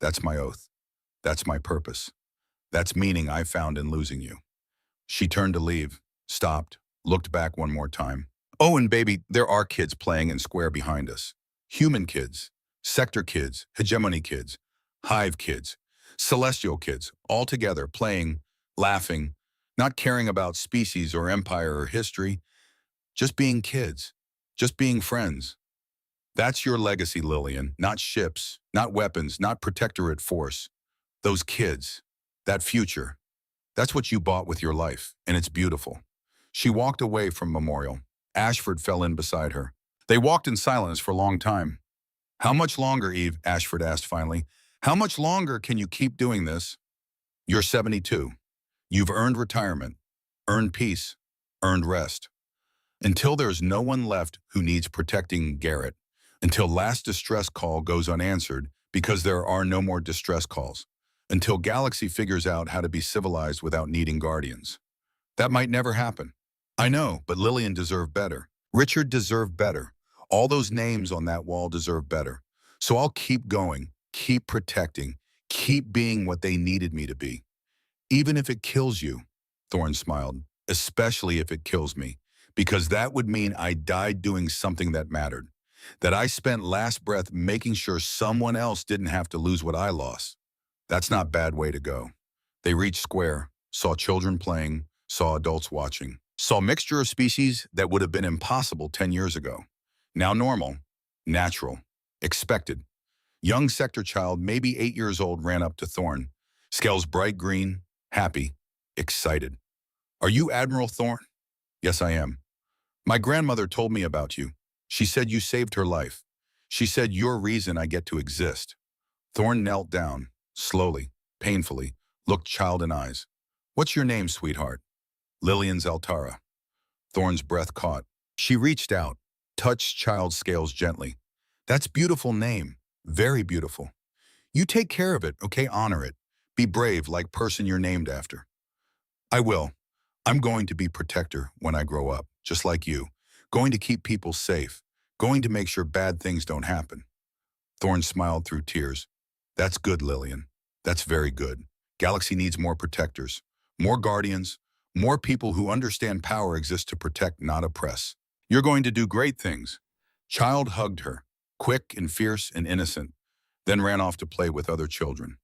That's my oath. That's my purpose. That's meaning I found in losing you. She turned to leave, stopped, looked back one more time. Oh, and baby, there are kids playing in square behind us. Human kids, sector kids, hegemony kids, hive kids, celestial kids, all together playing, laughing, not caring about species or empire or history, just being kids, just being friends. That's your legacy, Lillian, not ships, not weapons, not protectorate force. Those kids, that future, that's what you bought with your life, and it's beautiful. She walked away from Memorial. Ashford fell in beside her. They walked in silence for a long time. How much longer, Eve? Ashford asked finally. How much longer can you keep doing this? You're 72. You've earned retirement, earned peace, earned rest. Until there's no one left who needs protecting Garrett, until last distress call goes unanswered because there are no more distress calls, until Galaxy figures out how to be civilized without needing guardians. That might never happen. I know, but Lillian deserved better. Richard deserved better. All those names on that wall deserve better. So I'll keep going, keep protecting, keep being what they needed me to be. Even if it kills you, Thorne smiled, especially if it kills me, because that would mean I died doing something that mattered, that I spent last breath making sure someone else didn't have to lose what I lost. That's not a bad way to go. They reached square, saw children playing, saw adults watching, saw a mixture of species that would have been impossible 10 years ago. Now normal, natural, expected. Young sector child, maybe 8 years old, ran up to Thorne, scales bright green, happy, excited. Are you Admiral Thorne? Yes, I am. My grandmother told me about you. She said you saved her life. She said you're reason I get to exist. Thorne knelt down, slowly, painfully, looked child in eyes. What's your name, sweetheart? Lillian Zeltara. Thorne's breath caught. She reached out, touched child's scales gently. That's beautiful name, very beautiful. You take care of it, okay? Honor it. Be brave like person you're named after. I will. I'm going to be protector when I grow up, just like you. Going to keep people safe. Going to make sure bad things don't happen. Thorne smiled through tears. That's good, Lillian. That's very good. Galaxy needs more protectors, more guardians, more people who understand power exists to protect, not oppress. You're going to do great things. Child hugged her, quick and fierce and innocent, then ran off to play with other children.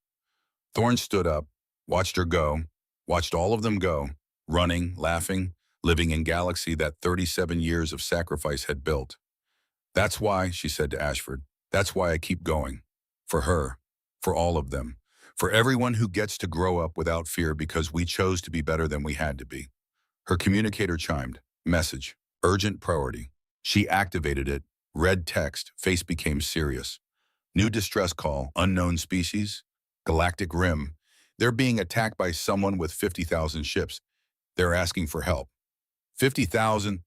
Thorn stood up, watched her go, watched all of them go, running, laughing, living in Galaxy that 37 years of sacrifice had built. That's why, she said to Ashford, that's why I keep going. For her, for all of them, for everyone who gets to grow up without fear because we chose to be better than we had to be. Her communicator chimed. Message. Urgent priority. She activated it. Read text. Face became serious. New distress call. Unknown species. Galactic rim. They're being attacked by someone with 50,000 ships. They're asking for help. 50,000?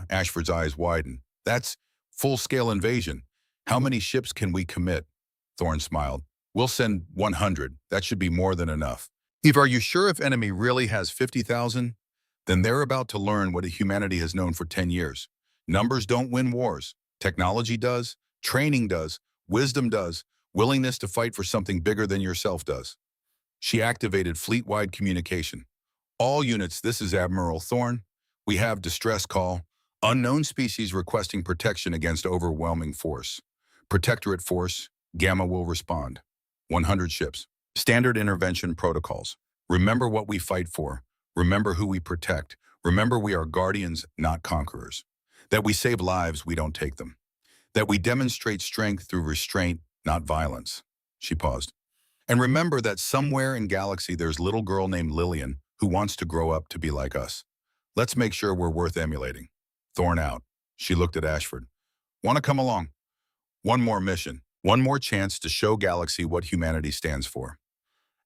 Ashford's eyes widened. That's full-scale invasion. How many ships can we commit? Thorn smiled. We'll send 100. That should be more than enough. Eve, are you sure if enemy really has 50,000? Then they're about to learn what humanity has known for 10 years. Numbers don't win wars. Technology does. Training does. Wisdom does. Willingness to fight for something bigger than yourself does. She activated fleet-wide communication. All units, this is Admiral Thorn. We have distress call. Unknown species requesting protection against overwhelming force. Protectorate force. Gamma will respond. 100 ships. Standard intervention protocols. Remember what we fight for. Remember who we protect. Remember we are guardians, not conquerors. That we save lives, we don't take them. That we demonstrate strength through restraint, not violence. She paused. And remember that somewhere in Galaxy there's a little girl named Lillian who wants to grow up to be like us. Let's make sure we're worth emulating. Thorn out. She looked at Ashford. Want to come along? One more mission. One more chance to show Galaxy what humanity stands for.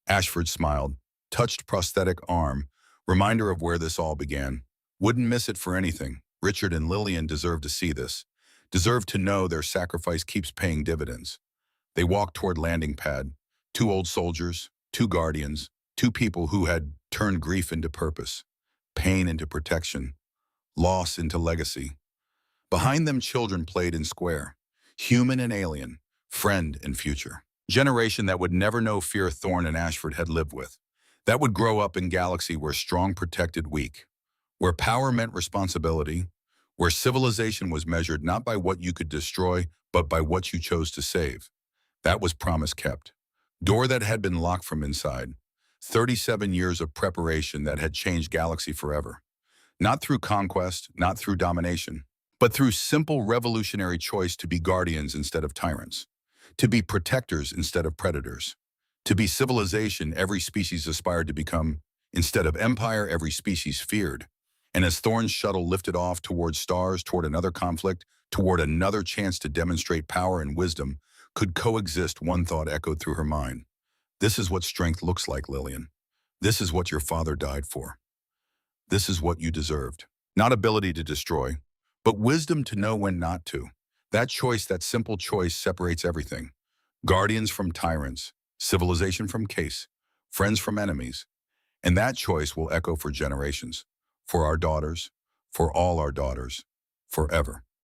Ashford smiled, touched prosthetic arm, reminder of where this all began. Wouldn't miss it for anything. Richard and Lillian deserve to see this. Deserve to know their sacrifice keeps paying dividends. They walked toward landing pad. 2 old soldiers, 2 guardians, 2 people who had turned grief into purpose, pain into protection, loss into legacy. Behind them, children played in square, human and alien, friend and future. Generation that would never know fear Thorn and Ashford had lived with. That would grow up in Galaxy where strong protected weak, where power meant responsibility, where civilization was measured not by what you could destroy, but by what you chose to save. That was promise kept. Door that had been locked from inside. 37 years of preparation that had changed Galaxy forever. Not through conquest, not through domination, but through simple revolutionary choice to be guardians instead of tyrants, to be protectors instead of predators, to be civilization every species aspired to become, instead of empire every species feared. And as Thorn's shuttle lifted off toward stars, toward another conflict, toward another chance to demonstrate power and wisdom, could coexist, one thought echoed through her mind. This is what strength looks like, Lillian. This is what your father died for. This is what you deserved. Not ability to destroy, but wisdom to know when not to. That choice, that simple choice, separates everything. Guardians from tyrants, civilization from case, friends from enemies. And that choice will echo for generations, for our daughters, for all our daughters, forever.